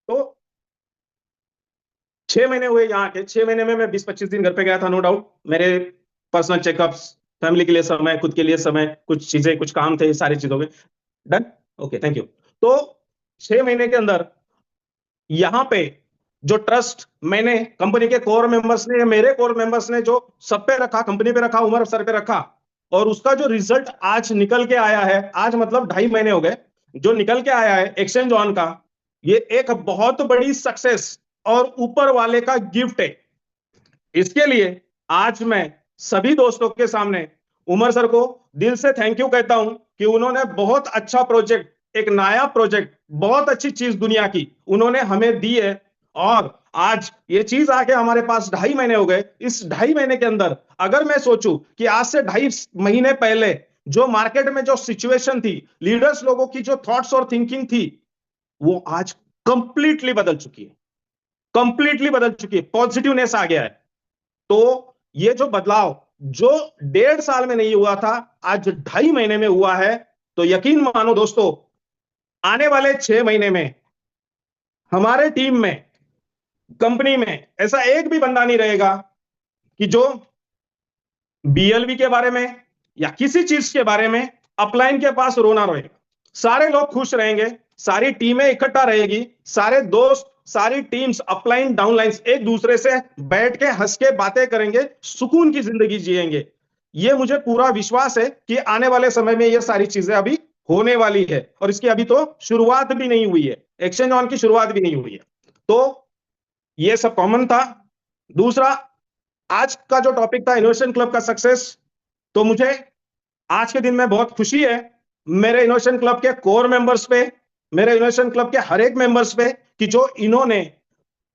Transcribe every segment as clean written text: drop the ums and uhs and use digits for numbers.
तो 6 महीने हुए यहाँ के, 6 महीने में मैं 20-25 दिन घर पे गया था, नो डाउट। मेरे पर्सनल चेकअप्स, फैमिली के लिए समय, खुद के लिए समय, कुछ चीजें, कुछ काम थे, सारी चीजों के। Done, okay, thank you. तो 6 महीने के अंदर यहाँ पे जो ट्रस्ट मैंने कंपनी के कोर मेंबर्स ने, मेरे कोर मेंबर्स ने जो सब पे रखा, कंपनी पे रखा, उमर सर पे रखा, और उसका जो रिजल्ट आज निकल के आया है, आज मतलब 2.5 महीने हो गए, जो निकल के आया है एक्सचेंज ऑन का, ये एक बहुत बड़ी सक्सेस और ऊपर वाले का गिफ्ट है। इसके लिए आज मैं सभी दोस्तों के सामने उमर सर को दिल से थैंक यू कहता हूं कि उन्होंने बहुत अच्छा प्रोजेक्ट, एक नया प्रोजेक्ट, बहुत अच्छी चीज दुनिया की उन्होंने हमें दी है। और आज ये चीज आके हमारे पास 2.5 महीने हो गए। इस 2.5 महीने के अंदर अगर मैं सोचूं कि आज से 2.5 महीने पहले जो मार्केट में जो सिचुएशन थी, लीडर्स लोगों की जो थॉट्स और थिंकिंग थी, वो आज कंप्लीटली बदल चुकी है, कंप्लीटली बदल चुकी है, पॉजिटिवनेस आ गया है। तो ये जो बदलाव जो 1.5 साल में नहीं हुआ था, आज 2.5 महीने में हुआ है। तो यकीन मानो दोस्तों, आने वाले 6 महीने में हमारे टीम में, कंपनी में ऐसा एक भी बंदा नहीं रहेगा कि जो बीएलवी के बारे में या किसी चीज के बारे में अपलाइन के पास रोना रोएगा। सारे लोग खुश रहेंगे, सारी टीमें इकट्ठा रहेगी, सारे दोस्त, सारी टीम्स अपलाइन डाउनलाइंस एक दूसरे से बैठ के हंस के बातें करेंगे, सुकून की जिंदगी जिएंगे। ये मुझे पूरा विश्वास है कि आने वाले समय में ये सारी चीजें अभी होने वाली है, और इसकी अभी तो शुरुआत भी नहीं हुई है, एक्सचेंज ऑन की शुरुआत भी नहीं हुई है। तो ये सब कॉमन था। दूसरा, आज का जो टॉपिक था इनोवेशन क्लब का सक्सेस, तो मुझे आज के दिन में बहुत खुशी है मेरे इनोवेशन क्लब के कोर मेंबर्स पे, मेरे इनोवेशन क्लब के हर एक मेंबर्स पे, कि जो इन्होंने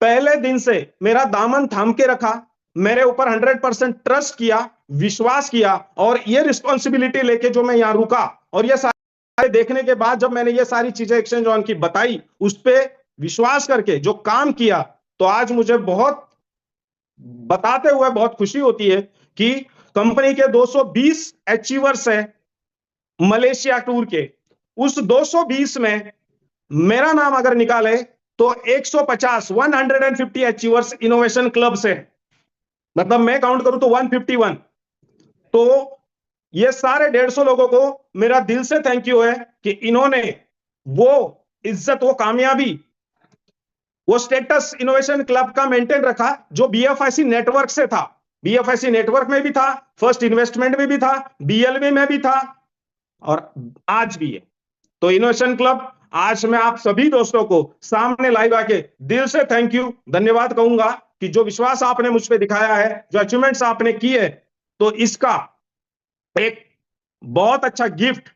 पहले दिन से मेरा दामन थाम के रखा, मेरे ऊपर 100% ट्रस्ट किया, विश्वास किया, और ये रिस्पॉन्सिबिलिटी लेके जो मैं यहां रुका, और ये सारे देखने के बाद जब मैंने ये सारी चीजें एक्सचेंज ऑन की बताई, उस पर विश्वास करके जो काम किया, तो आज मुझे बहुत बताते हुए बहुत खुशी होती है कि कंपनी के 220 अचीवर्स हैं मलेशिया टूर के, उस 220 में मेरा नाम अगर निकाले तो 150 अचीवर्स इनोवेशन क्लब से, मतलब मैं काउंट करूं तो 151। तो ये सारे 150 लोगों को मेरा दिल से थैंक यू है कि इन्होंने वो इज्जत, वो कामयाबी, वो स्टेटस इनोवेशन क्लब का मेंटेन रखा जो बीएफआईसी नेटवर्क से था। बीएफआईसी नेटवर्क में भी था, फर्स्ट इन्वेस्टमेंट में भी था, बीएलवी में भी था, और आज भी है। तो इनोवेशन क्लब, आज मैं आप सभी दोस्तों को सामने लाइव आके दिल से थैंक यू, धन्यवाद कहूंगा कि जो विश्वास आपने मुझ पे दिखाया है, जो अचीवमेंट्स आपने किए, तो इसका एक बहुत अच्छा गिफ्ट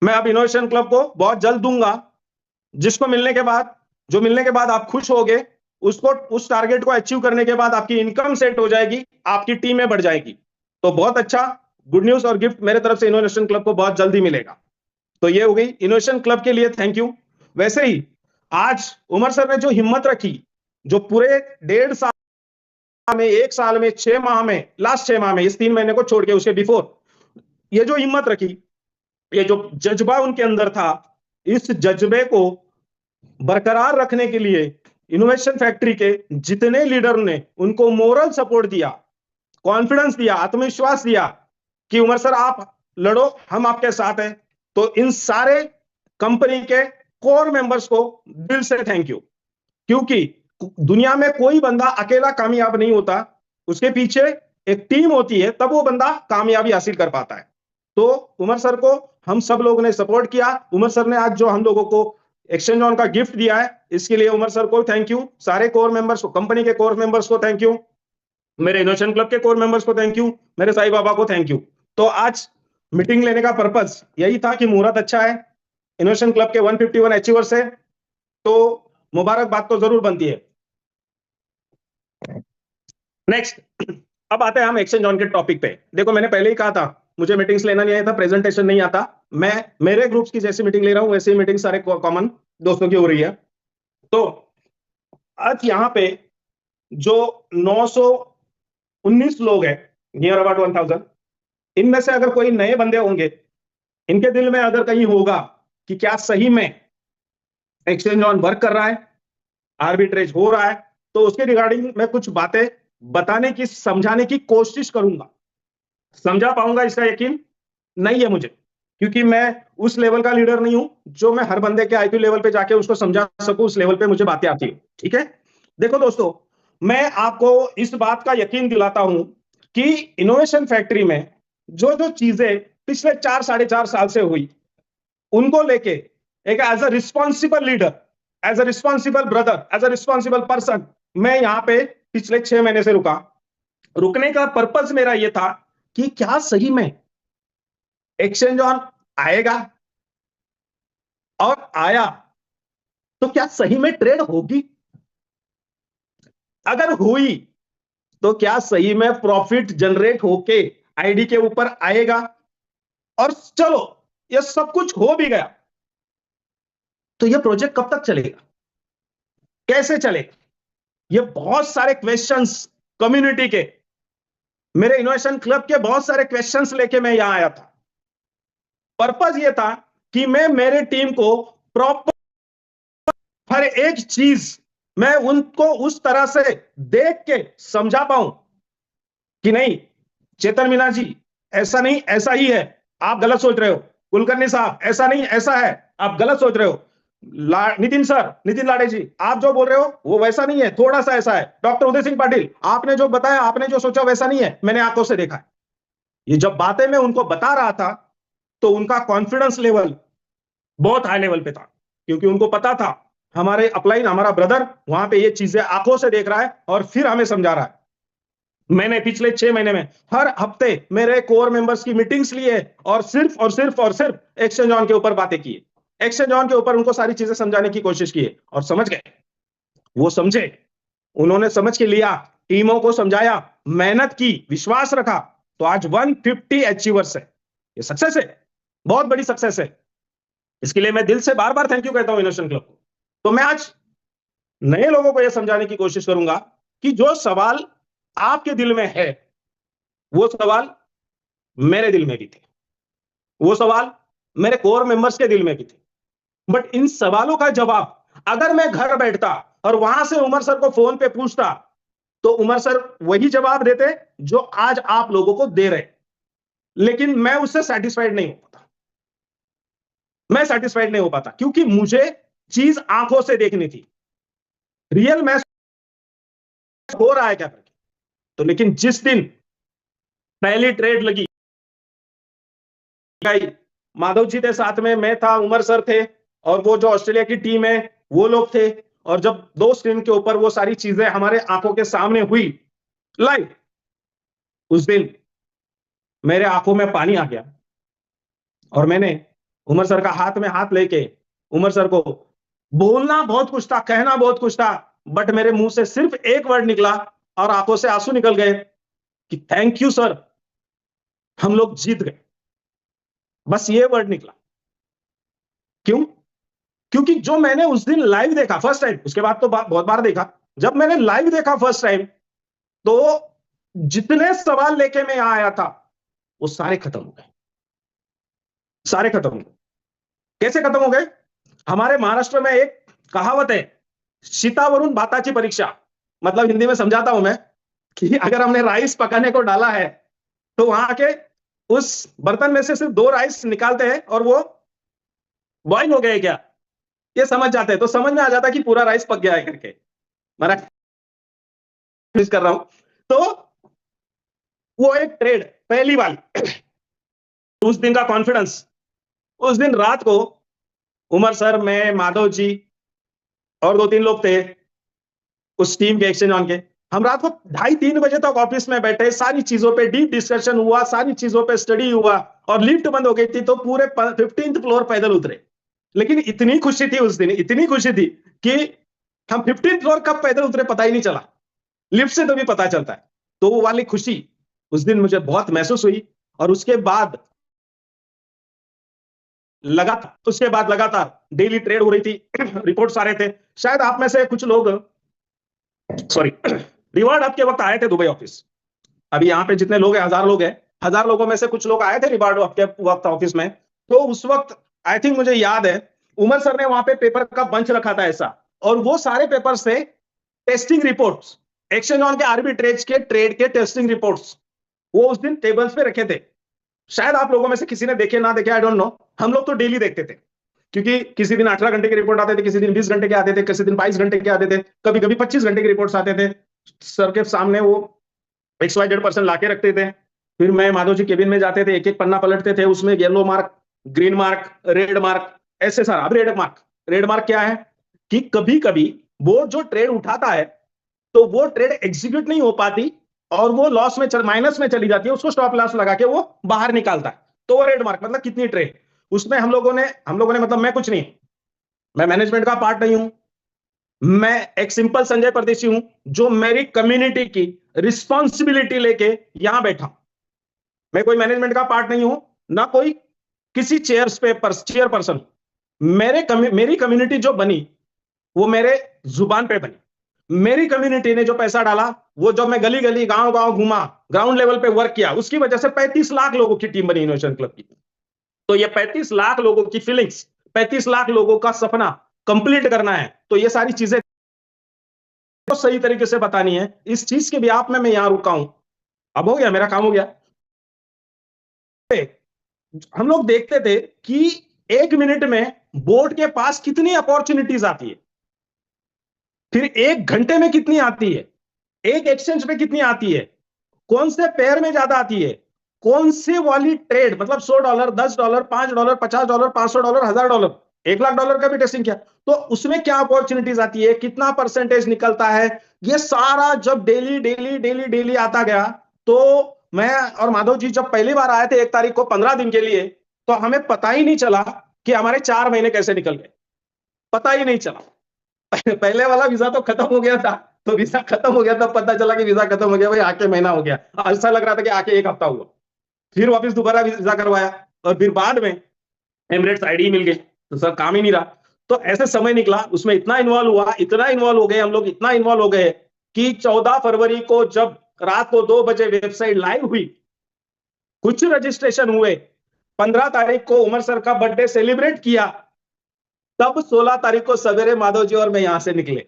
मैं अब इनोवेशन क्लब को बहुत जल्द दूंगा, जिसको मिलने के बाद, जो मिलने के बाद आप खुश होगे, उसको, उस टारगेट को अचीव करने के बाद आपकी इनकम सेट हो जाएगी, आपकी टीमें बढ़ जाएगी। तो बहुत अच्छा गुड न्यूज और गिफ्ट मेरे तरफ से इनोवेशन क्लब को बहुत जल्दी मिलेगा। तो ये हो गई इनोवेशन क्लब के लिए थैंक यू। वैसे ही आज उमर सर ने जो हिम्मत रखी, जो पूरे 1.5 साल में, 1 साल में, 6 माह में, लास्ट 6 माह में, इस 3 महीने को छोड़ के उसके बिफोर, ये जो हिम्मत रखी, ये जो जज्बा उनके अंदर था, इस जज्बे को बरकरार रखने के लिए इनोवेशन फैक्ट्री के जितने लीडर ने उनको मोरल सपोर्ट दिया, कॉन्फिडेंस दिया, आत्मविश्वास दिया कि उमर सर आप लड़ो, हम आपके साथ हैं, तो इन सारे कंपनी के कोर मेंबर्स को दिल से थैंक यू। क्योंकि दुनिया में कोई बंदा अकेला कामयाब नहीं होता, उसके पीछे एक टीम होती है, तब वो बंदा कामयाबी हासिल कर पाता है। तो उमर सर को हम सब लोगों ने सपोर्ट किया। उमर सर ने आज जो हम लोगों को एक्सचेंज ऑन का गिफ्ट दिया है, इसके लिए उमर सर को थैंक यू, सारे कोर मेंबर्स को, कंपनी के कोर मेंबर्स को थैंक यू, मेरे इनोवेशन क्लब के कोर मेंबर्स को थैंक यू, मेरे साईं बाबा को थैंक यू। तो आज मीटिंग लेने का पर्पस यही था कि मुहूर्त अच्छा है, इनोवेशन क्लब के 151 अचीवर्स है, तो मुबारकबाद तो जरूर बनती है। नेक्स्ट, अब आते हैं हम एक्सचेंज ऑन के टॉपिक पे। देखो, मैंने पहले ही कहा था मुझे मीटिंग्स लेना नहीं आता, प्रेजेंटेशन नहीं आता, मैं मेरे ग्रुप्स की जैसी मीटिंग ले रहा हूं वैसे ही मीटिंग सारे कॉमन दोस्तों की हो रही है। तो आज यहाँ पे जो 919 लोग हैं, नियर अबाउट 1000, इनमें से अगर कोई नए बंदे होंगे, इनके दिल में अगर कहीं होगा कि क्या सही में एक्सचेंज ऑन वर्क कर रहा है, आर्बिट्रेज हो रहा है, तो उसके रिगार्डिंग मैं कुछ बातें बताने की, समझाने की कोशिश करूंगा। समझा पाऊंगा इसका यकीन नहीं है मुझे, क्योंकि मैं उस लेवल का लीडर नहीं हूं जो मैं हर बंदे के आईक्यू लेवल पे जाके उसको समझा सकूं। उस लेवल पे मुझे बातें आती है। ठीक है, देखो दोस्तों, मैं आपको इस बात का यकीन दिलाता हूं कि इनोवेशन फैक्ट्री में जो जो चीजें पिछले 4 साढ़े 4 साल से हुई, उनको लेके एक as a responsible leader, as a responsible brother, as a responsible person, मैं यहां पे पिछले 6 महीने से रुका। रुकने का पर्पस मेरा यह था कि क्या सही में एक्सचेंज ऑन आएगा, और आया तो क्या सही में ट्रेड होगी, अगर हुई तो क्या सही में प्रॉफिट जनरेट होके आईडी के ऊपर आएगा, और चलो ये सब कुछ हो भी गया, तो ये प्रोजेक्ट कब तक चलेगा, कैसे चलेगा। ये बहुत सारे क्वेश्चंस कम्युनिटी के, मेरे इनोवेशन क्लब के बहुत सारे क्वेश्चंस लेके मैं यहां आया था। पर्पस ये था कि मैं मेरे टीम को प्रॉपर हर एक चीज मैं उनको उस तरह से देख के समझा पाऊं कि नहीं चेतन मीना जी, ऐसा नहीं ऐसा ही है, आप गलत सोच रहे हो। कुलकर्णी साहब, ऐसा नहीं ऐसा है, आप गलत सोच रहे हो। नितिन सर, नितिन लाड़े जी, आप जो बोल रहे हो वो वैसा नहीं है, थोड़ा सा ऐसा है। डॉक्टर उदय सिंह पाटिल, आपने जो बताया, आपने जो सोचा वैसा नहीं है, मैंने आंखों से देखा है। ये जब बातें मैं उनको बता रहा था तो उनका कॉन्फिडेंस लेवल बहुत हाई लेवल पे था, क्योंकि उनको पता था हमारे अपलाइन, हमारा ब्रदर वहां पे ये चीजें आंखों से देख रहा है और फिर हमें समझा रहा है। मैंने पिछले 6 महीने में हर हफ्ते मेरे कोर मेंबर्स की मीटिंग्स लिए और सिर्फ एक्सचेंज ऑन के ऊपर बातें की, एक्सचेंज ऑन के ऊपर उनको सारी चीजें समझाने की कोशिश की, और समझ गए, वो समझे, उन्होंने समझ के लिया, टीमों को समझाया, मेहनत की, विश्वास रखा, तो आज 150 अचीवर्स है। ये सक्सेस है, बहुत बड़ी सक्सेस है। इसके लिए मैं दिल से बार बार थैंक यू कहता हूं इनोवेशन क्लब को। तो मैं आज नए लोगों को यह समझाने की कोशिश करूंगा कि जो सवाल आपके दिल में है, वो सवाल मेरे दिल में भी थे, वो सवाल मेरे कोर मेंबर्स के दिल में भी थे। बट इन सवालों का जवाब अगर मैं घर बैठता और वहां से उमर सर को फोन पे पूछता, तो उमर सर वही जवाब देते जो आज आप लोगों को दे रहे। लेकिन मैं उससे सेटिस्फाइड नहीं हो पाता, मैं सेटिस्फाइड नहीं हो पाता, क्योंकि मुझे चीज आंखों से देखनी थी, रियल मैच हो रहा है क्या करके। तो लेकिन जिस दिन पहली ट्रेड लगी, माधव जी थे साथ में, मैं था, उमर सर थे, और वो जो ऑस्ट्रेलिया की टीम है वो लोग थे, और जब 2 स्क्रीन के ऊपर वो सारी चीजें हमारे आंखों के सामने हुई लाइव, उस दिन मेरे आंखों में पानी आ गया, और मैंने उमर सर का हाथ में हाथ लेके उमर सर को, बोलना बहुत कुछ था, कहना बहुत कुछ था, बट मेरे मुंह से सिर्फ एक वर्ड निकला और आंखों से आंसू निकल गए कि थैंक यू सर, हम लोग जीत गए। बस ये वर्ड निकला। क्यों? क्योंकि जो मैंने उस दिन लाइव देखा फर्स्ट टाइम, उसके बाद तो बहुत बार देखा, जब मैंने लाइव देखा फर्स्ट टाइम, तो जितने सवाल लेके मैं यहां आया था वो सारे खत्म हो गए, सारे खत्म हो गए। कैसे खत्म हो गए? हमारे महाराष्ट्र में एक कहावत है, सीतावरून भाताची परीक्षा। मतलब हिंदी में समझाता हूं मैं कि अगर हमने राइस पकाने को डाला है, तो वहां के उस बर्तन में से सिर्फ 2 राइस निकालते हैं और वो बॉइल हो गए क्या, ये समझ जाते हैं, तो समझ में आ जाता है कि पूरा राइस पक गया है करके। मराठी कर रहा हूं। तो वो एक ट्रेड पहली वाली, उस दिन का कॉन्फिडेंस, उस दिन रात को उमर सर, मैं, माधव जी और 2-3 लोग थे उस टीम के, एक्सचेंज ऑन के। हम रात को 2:30-3 बजे तक ऑफिस में बैठे, सारी चीजों पे डीप डिस्कशन हुआ, सारी चीजों पे स्टडी हुआ, और लिफ्ट बंद हो गई थी तो पूरे 15th फ्लोर पैदल उतरे। लेकिन इतनी खुशी थी उस दिन, इतनी खुशी थी कि हम 15th फ्लोर कब पैदल उतरे पता ही नहीं चला, लिफ्ट से तो भी पता चलता है। तो वो वाली खुशी उस दिन मुझे बहुत महसूस हुई, और उसके बाद लगातार डेली ट्रेड हो रही थी, रिपोर्ट्स आ रहे थे। शायद आप में से कुछ लोग, सॉरी, रिवार्ड हब के वक्त आए थे दुबई ऑफिस। अभी यहाँ पे जितने लोग हैं, 1000 लोग हैं, 1000 लोगों में से कुछ लोग आए थे रिवार्ड हब के वक्त ऑफिस में। तो उस वक्त आई थिंक मुझे याद है, उमर सर ने वहां पे पेपर का बंच रखा था ऐसा, और वो सारे पेपर्स थे टेस्टिंग रिपोर्ट्स, एक्सचेंज ऑन के आर्बिट्रेज के ट्रेड के टेस्टिंग रिपोर्ट्स, वो उस दिन टेबल्स पे रखे थे। शायद आप लोगों में से किसी ने देखे ना देखे, आई डोंट नो। हम लोग तो डेली देखते थे, क्योंकि किसी दिन 18 घंटे के रिपोर्ट आते थे, किसी दिन 20 घंटे के आते थे, किसी दिन 22 घंटे के आते थे, कभी कभी 25 घंटे के रिपोर्ट्स आते थे। सर के सामने वो XYZ% लाके रखते थे। फिर मैं माधव जी केबिन में जाते थे, एक एक पन्ना पलटते थे, उसमें yellow mark, Green Marc, red mark, ऐसे सारा। अब रेड मार्क क्या है कि कभी कभी वो जो ट्रेड उठाता है तो वो ट्रेड एग्जीक्यूट नहीं हो पाती और वो लॉस में माइनस में चली जाती है, उसको स्टॉप लॉस लगा के वो बाहर निकालता है, तो वो रेड मार्क मतलब कितनी ट्रेड। उसमें हम लोगों ने मतलब मैं कुछ नहीं, मैं मैनेजमेंट का पार्ट नहीं हूं, मैं एक सिंपल संजय परदेशी हूं जो मेरी कम्युनिटी की रिस्पॉन्सिबिलिटी लेके यहां बैठा। मैं कोई मैनेजमेंट का पार्ट नहीं हूं, ना कोई किसी चेयरपर्सन। मेरी कम्युनिटी जो बनी वो मेरे जुबान पे बनी। मेरी कम्युनिटी ने जो पैसा डाला, वो जब मैं गली गली गांव गांव घूमा, ग्राउंड लेवल पे वर्क किया, उसकी वजह से 35 लाख लोगों की टीम बनी इनोवेशन क्लब की। तो ये 35 लाख लोगों की फीलिंग्स, 35 लाख लोगों का सपना कंप्लीट करना है, तो ये सारी चीजें तो सही तरीके से बतानी है। इस चीज के भी आप में मैं यहां रुका हूं। अब हो गया, मेरा काम हो गया। हम लोग देखते थे कि 1 मिनट में बोर्ड के पास कितनी अपॉर्चुनिटीज आती है, फिर 1 घंटे में कितनी आती है, एक एक्सचेंज पे कितनी आती है, कौन से पेयर में ज्यादा आती है, कौन से वाली ट्रेड, मतलब $100, $10, $5, $50, $500, $1000, $1,00,000 का भी टेस्टिंग किया, तो उसमें क्या अपॉर्चुनिटीज आती है, कितना परसेंटेज निकलता है, ये सारा जब डेली डेली डेली डेली आता गया। तो मैं और माधव जी जब पहली बार आए थे 1 तारीख को 15 दिन के लिए, तो हमें पता ही नहीं चला कि हमारे 4 महीने कैसे निकल गए, पता ही नहीं चला। पहले वाला वीजा तो खत्म हो गया था, तो वीजा खत्म हो गया, तब पता चला कि वीजा खत्म हो गया, भाई आके महीना हो गया। ऐसा लग रहा था कि आके 1 हफ्ता हुआ। फिर वापस दोबारा वीजा करवाया, और फिर बाद में एमिरेट्स आईडी मिल गई, तो सर काम ही नहीं रहा। तो ऐसे समय निकला, उसमें इतना इन्वॉल्व हुआ, इतना इन्वॉल्व हो गए हम लोग, इतना इन्वॉल्व हो गए कि 14 फरवरी को जब रात को 2 बजे वेबसाइट लाइव हुई, कुछ रजिस्ट्रेशन हुए, 15 तारीख को उमर सर का बर्थडे सेलिब्रेट किया, तब 16 तारीख को सवेरे माधव जी और मैं यहां से निकले,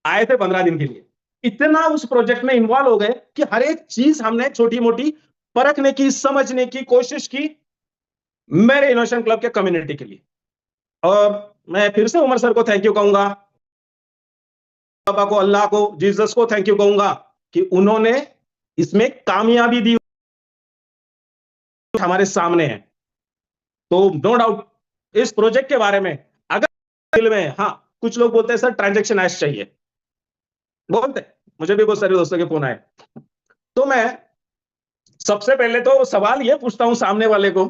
आए थे 15 दिन के लिए। इतना उस प्रोजेक्ट में इन्वॉल्व हो गए कि हर एक चीज हमने छोटी मोटी परखने की, समझने की कोशिश की, मेरे इनोवेशन क्लब के कम्युनिटी के लिए। और मैं फिर से उमर सर को थैंक यू कहूंगा, बाबा को, अल्लाह को, जीसस को थैंक यू कहूंगा कि उन्होंने इसमें कामयाबी दी, हमारे सामने है। तो नो डाउट इस प्रोजेक्ट के बारे में अगर दिल में, हाँ, कुछ लोग बोलते हैं सर ट्रांजैक्शन ऐश चाहिए, बोलते, मुझे भी बहुत सारे दोस्तों के फोन आए। तो मैं सबसे पहले तो सवाल ये पूछता हूं सामने वाले को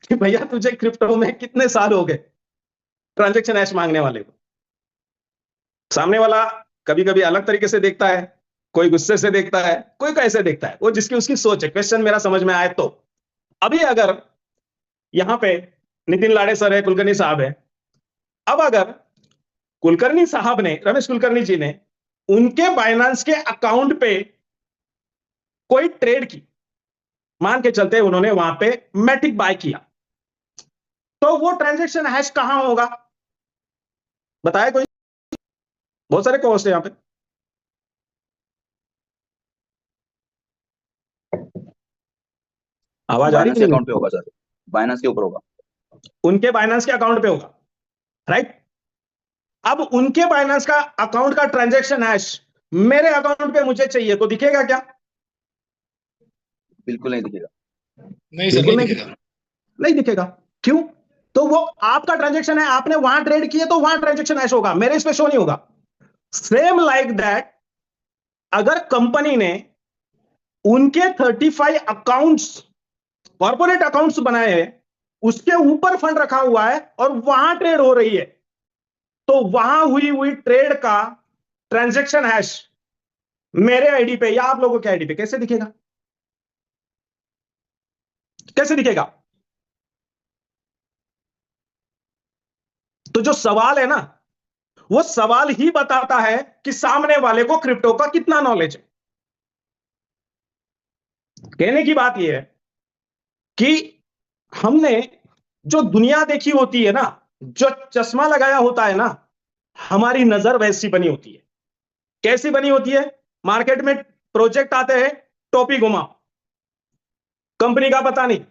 कि भैया तुझे क्रिप्टो में कितने साल हो गए, ट्रांजैक्शन ऐश मांगने वाले को। सामने वाला कभी कभी अलग तरीके से देखता है, कोई गुस्से से देखता है, कोई कैसे देखता है, वो जिसकी उसकी सोच है। क्वेश्चन मेरा समझ में आए तो। अभी अगर यहां पे नितिन लाड़े सर है, कुलकर्णी साहब है, अब अगर कुलकर्णी साहब ने, रमेश कुलकर्णी जी ने उनके बाइनेंस के अकाउंट पे कोई ट्रेड की, मान के चलते उन्होंने वहां पे मैटिक बाय किया, तो वो ट्रांजैक्शन हैश कहां होगा, बताए कोई। बहुत सारे कॉस्ट है यहां पे। आवाज आ रही बाइनेंस है? अकाउंट पे होगा सर, बाइनेंस के ऊपर होगा। उनके बाइनेंस के अकाउंट पे होगा, राइट। अब उनके बाइनेंस का अकाउंट का ट्रांजैक्शन हैश मेरे अकाउंट पे मुझे चाहिए, तो दिखेगा क्या? बिल्कुल नहीं दिखेगा। नहीं सर, नहीं दिखेगा। नहीं दिखेगा। क्यों? तो वो आपका ट्रांजैक्शन है, आपने वहां ट्रेड किए, तो वहां ट्रांजैक्शन हैश होगा, मेरे इस पे शो नहीं होगा। सेम लाइक दैट, अगर कंपनी ने उनके 35 अकाउंट्स, कॉर्पोरेट अकाउंट्स बनाए हैं, उसके ऊपर फंड रखा हुआ है और वहां ट्रेड हो रही है, तो वहां हुई ट्रेड का ट्रांजैक्शन हैश मेरे आईडी पे या आप लोगों के आईडी पे कैसे दिखेगा? कैसे दिखेगा? तो जो सवाल है ना, वो सवाल ही बताता है कि सामने वाले को क्रिप्टो का कितना नॉलेज है। कहने की बात यह है कि हमने जो दुनिया देखी होती है ना, जो चश्मा लगाया होता है ना, हमारी नजर वैसी बनी होती है। कैसी बनी होती है? मार्केट में प्रोजेक्ट आते हैं, टोपी घुमाओ, कंपनी का पता नहीं,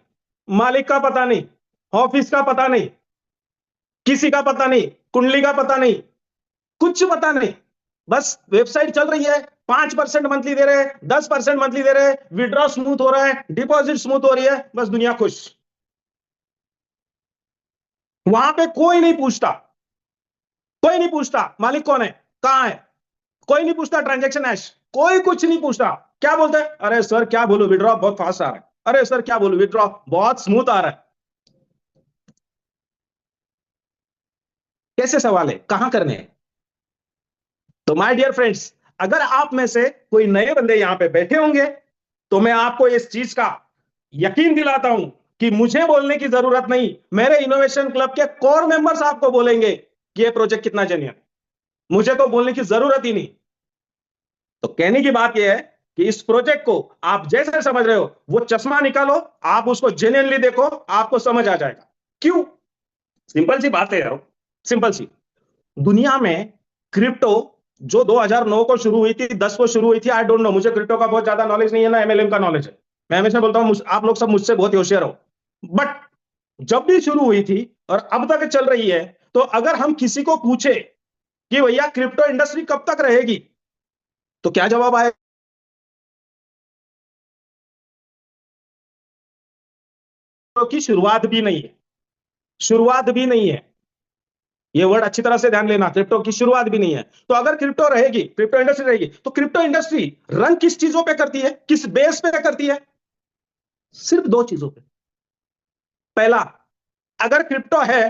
मालिक का पता नहीं, ऑफिस का पता नहीं, किसी का पता नहीं, कुंडली का पता नहीं, कुछ पता नहीं, बस वेबसाइट चल रही है, 5% मंथली दे रहे हैं, 10% मंथली दे रहे हैं, विड्रॉ स्मूथ हो रहा है, डिपॉजिट स्मूथ हो रही है, बस दुनिया खुश। वहां पे कोई नहीं पूछता, कोई नहीं पूछता मालिक कौन है, कहां है, कोई नहीं पूछता ट्रांजैक्शन हैश, कोई कुछ नहीं पूछता। क्या बोलते हैं? अरे सर क्या बोलूं, विड्रॉ बहुत फास्ट आ रहा है। अरे सर क्या बोलूं, विड्रॉ बहुत स्मूथ आ रहा है। कैसे सवाल है, कहां करने हैं? तो माय डियर फ्रेंड्स, अगर आप में से कोई नए बंदे यहां पे बैठे होंगे तो मैं आपको इस चीज का यकीन दिलाता हूं कि मुझे बोलने की जरूरत नहीं, मेरे इनोवेशन क्लब के कोर मेंबर्स आपको बोलेंगे कि ये प्रोजेक्ट कितना जेन्युइन है। मुझे तो बोलने की जरूरत ही नहीं। तो कहने की बात यह है कि इस प्रोजेक्ट को आप जैसे समझ रहे हो, वो चश्मा निकालो, आप उसको जेन्युइनली देखो, आपको समझ आ जाएगा। क्यों? सिंपल सी बात है यार, सिंपल सी। दुनिया में क्रिप्टो जो 2009 को शुरू हुई थी, 10 को शुरू हुई थी, आई डोंट नो, मुझे क्रिप्टो का बहुत ज्यादा नॉलेज नहीं है, ना एमएलएम का नॉलेज है। मैं हमेशा बोलता हूं आप लोग सब मुझसे बहुत होशियार हो। बट जब भी शुरू हुई थी और अब तक चल रही है, तो अगर हम किसी को पूछे कि भैया क्रिप्टो इंडस्ट्री कब तक रहेगी, तो क्या जवाब आएगा? की शुरुआत भी नहीं है, शुरुआत भी नहीं है। ये वर्ड अच्छी तरह से ध्यान लेना, क्रिप्टो की शुरुआत भी नहीं है। तो अगर क्रिप्टो रहेगी, क्रिप्टो इंडस्ट्री रहेगी, तो क्रिप्टो इंडस्ट्री रन किस चीजों पे करती है, किस बेस पे करती है? सिर्फ दो चीजों पे। पहला, अगर क्रिप्टो है,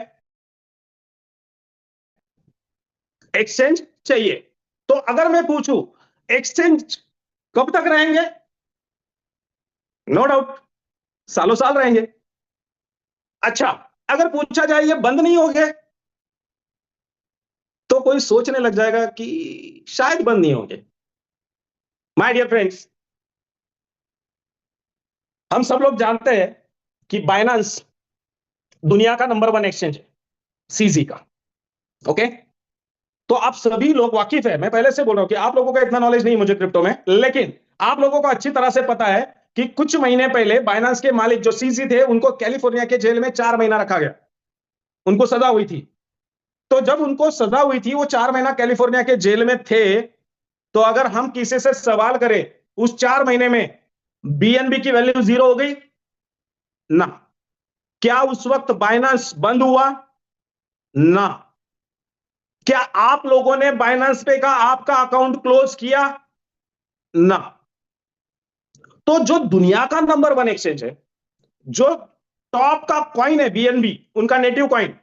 एक्सचेंज चाहिए। तो अगर मैं पूछूं एक्सचेंज कब तक रहेंगे, नो डाउट सालों साल रहेंगे। अच्छा, अगर पूछा जाए ये बंद नहीं हो गए, तो कोई सोचने लग जाएगा कि शायद बंद नहीं होंगे। माय डियर फ्रेंड्स, हम सब लोग जानते हैं कि बाइनेंस दुनिया का नंबर 1 एक्सचेंज है, सीजी का। ओके, तो आप सभी लोग वाकिफ है, मैं पहले से बोल रहा हूं कि आप लोगों का इतना नॉलेज नहीं मुझे क्रिप्टो में, लेकिन आप लोगों को अच्छी तरह से पता है कि कुछ महीने पहले बाइनेंस के मालिक जो सीजी थे, उनको कैलिफोर्निया के जेल में 4 महीना रखा गया, उनको सजा हुई थी। तो जब उनको सजा हुई थी, वो 4 महीना कैलिफोर्निया के जेल में थे, तो अगर हम किसी से सवाल करें उस 4 महीने में बीएनबी की वैल्यू 0 हो गई ना? क्या उस वक्त बाइनेंस बंद हुआ ना? क्या आप लोगों ने बाइनेंस पे का आपका अकाउंट क्लोज किया ना? तो जो दुनिया का नंबर 1 एक्सचेंज है, जो टॉप का कॉइन है बीएनबी, उनका नेटिव कॉइन,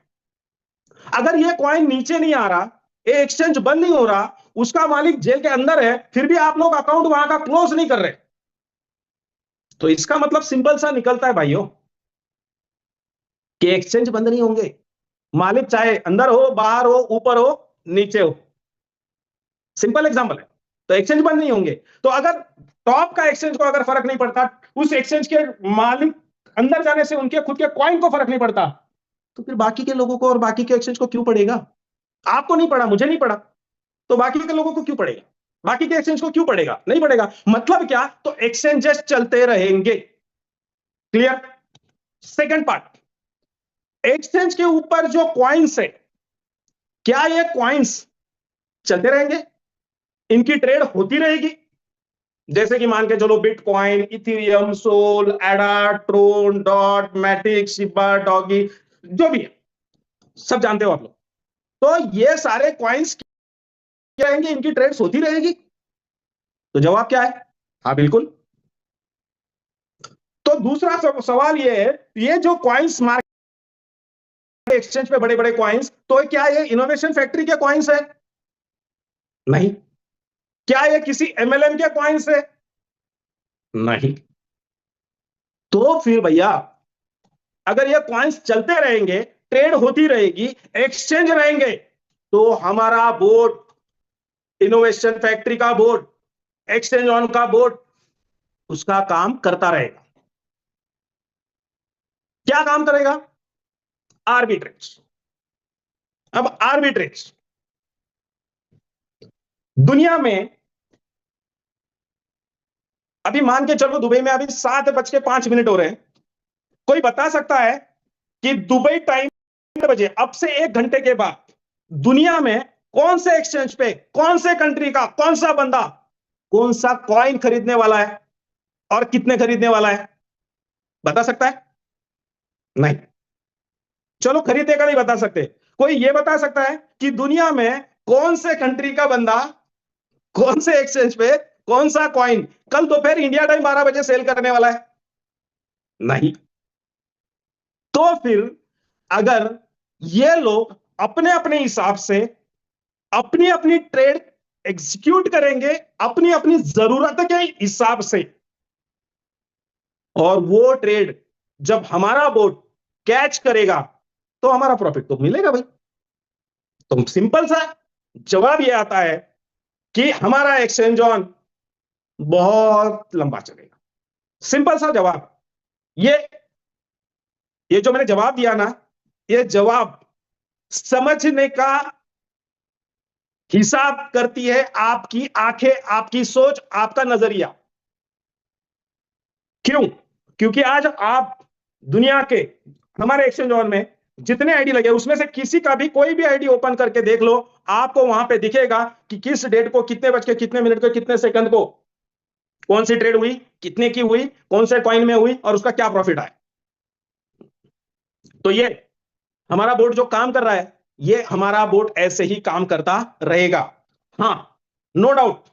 अगर ये कॉइन नीचे नहीं आ रहा, ये एक्सचेंज बंद नहीं हो रहा, उसका मालिक जेल के अंदर है, फिर भी आप लोग अकाउंट वहां का क्लोज नहीं कर रहे, तो इसका मतलब सिंपल सा निकलता है भाइयों कि एक्सचेंज बंद नहीं होंगे। मालिक चाहे अंदर हो, बाहर हो, ऊपर हो, नीचे हो, सिंपल एग्जांपल है। तो एक्सचेंज बंद नहीं होंगे। तो अगर टॉप का एक्सचेंज को अगर फर्क नहीं पड़ता, उस एक्सचेंज के मालिक अंदर जाने से उनके खुद के कॉइन को फर्क नहीं पड़ता, तो फिर बाकी के लोगों को और बाकी के एक्सचेंज को क्यों पड़ेगा? आपको नहीं पड़ा, मुझे नहीं पड़ा, तो बाकी के लोगों को क्यों पड़ेगा? बाकी के एक्सचेंज को क्यों पड़ेगा? नहीं पड़ेगा। मतलब क्या? तो एक्सचेंजेस चलते रहेंगे। क्लियर? सेकंड पार्ट, एक्सचेंज के ऊपर जो कॉइन्स है, क्या ये कॉइन्स चलते रहेंगे? इनकी ट्रेड होती रहेगी? जैसे कि मान के चलो bitcoin, ethereum, sol, ada, tron, dot, matic, shiba, doge, जो भी है सब जानते हो आप लोग। तो ये सारे कॉइन्स क्या रहेंगे, इनकी ट्रेड्स होती रहेगी? तो जवाब क्या है? हाँ बिल्कुल। तो दूसरा सवाल ये है, ये जो कॉइन्स मार्केट एक्सचेंज पे बड़े बड़े कॉइन्स, तो क्या ये इनोवेशन फैक्ट्री के कॉइन्स है? नहीं। क्या ये किसी एमएलएम के कॉइन्स है? नहीं। तो फिर भैया, अगर ये कॉइन्स चलते रहेंगे, ट्रेड होती रहेगी, एक्सचेंज रहेंगे, तो हमारा बोर्ड, इनोवेशन फैक्ट्री का बोर्ड, एक्सचेंज ऑन का बोर्ड, उसका काम करता रहेगा। क्या काम करेगा? आर्बिट्रेज। अब आर्बिट्रेज, दुनिया में अभी मान के चलो दुबई में अभी 7:05 हो रहे हैं। कोई बता सकता है कि दुबई टाइम बजे अब से 1 घंटे के बाद दुनिया में कौन से एक्सचेंज पे, कौन से कंट्री का कौन सा बंदा कौन सा कॉइन खरीदने वाला है और कितने खरीदने वाला है? बता सकता है? नहीं। चलो खरीदेगा नहीं बता सकते। कोई यह बता सकता है कि दुनिया में कौन से कंट्री का बंदा कौन से एक्सचेंज पे कौन सा कॉइन कल दोपहर इंडिया टाइम 12 बजे सेल करने वाला है? नहीं। तो फिर अगर ये लोग अपने अपने हिसाब से अपनी अपनी ट्रेड एग्जीक्यूट करेंगे अपनी अपनी जरूरत के हिसाब से, और वो ट्रेड जब हमारा बोट कैच करेगा तो हमारा प्रॉफिट तो मिलेगा भाई। तो सिंपल सा जवाब ये आता है कि हमारा एक्सचेंज ऑन बहुत लंबा चलेगा। सिंपल सा जवाब। ये जो मैंने जवाब दिया ना, ये जवाब समझने का हिसाब करती है आपकी आंखें, आपकी सोच, आपका नजरिया। क्यों? क्योंकि आज आप दुनिया के हमारे एक्सचेंज ऑन में जितने आईडी लगे उसमें से किसी का भी कोई भी आईडी ओपन करके देख लो, आपको वहां पे दिखेगा कि किस डेट को कितने बज के कितने मिनट को कितने सेकंड को कौन सी ट्रेड हुई, कितने की हुई, कौन से कॉइन में हुई और उसका क्या प्रॉफिट आया। तो ये हमारा बोर्ड जो काम कर रहा है, ये हमारा बोर्ड ऐसे ही काम करता रहेगा। हां, नो डाउट,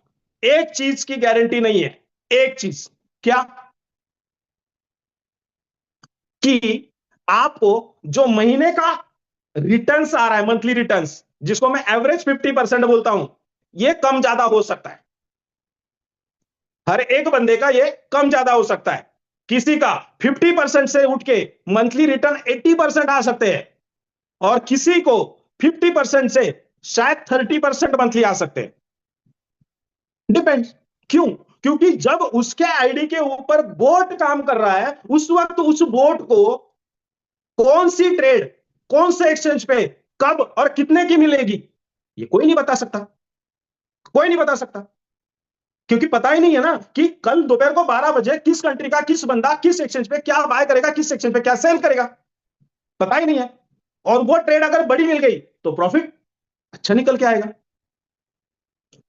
एक चीज की गारंटी नहीं है। एक चीज क्या? कि आपको जो महीने का रिटर्न्स आ रहा है, मंथली रिटर्न्स, जिसको मैं एवरेज 50% बोलता हूं, ये कम ज्यादा हो सकता है। हर एक बंदे का ये कम ज्यादा हो सकता है। किसी का 50% से उठ के मंथली रिटर्न 80% आ सकते हैं और किसी को 50% से शायद 30% मंथली आ सकते हैं। डिपेंड्स। क्यों? क्योंकि जब उसके आईडी के ऊपर बोट काम कर रहा है उस वक्त उस बोट को कौन सी ट्रेड कौन से एक्सचेंज पे कब और कितने की मिलेगी, ये कोई नहीं बता सकता। कोई नहीं बता सकता क्योंकि पता ही नहीं है ना कि कल दोपहर को 12 बजे किस कंट्री का किस बंदा किस एक्सचेंज पे क्या बाय करेगा, किस एक्सचेंज पे क्या सेल करेगा, पता ही नहीं है। और वो ट्रेड अगर बड़ी मिल गई तो प्रॉफिट अच्छा निकल के आएगा।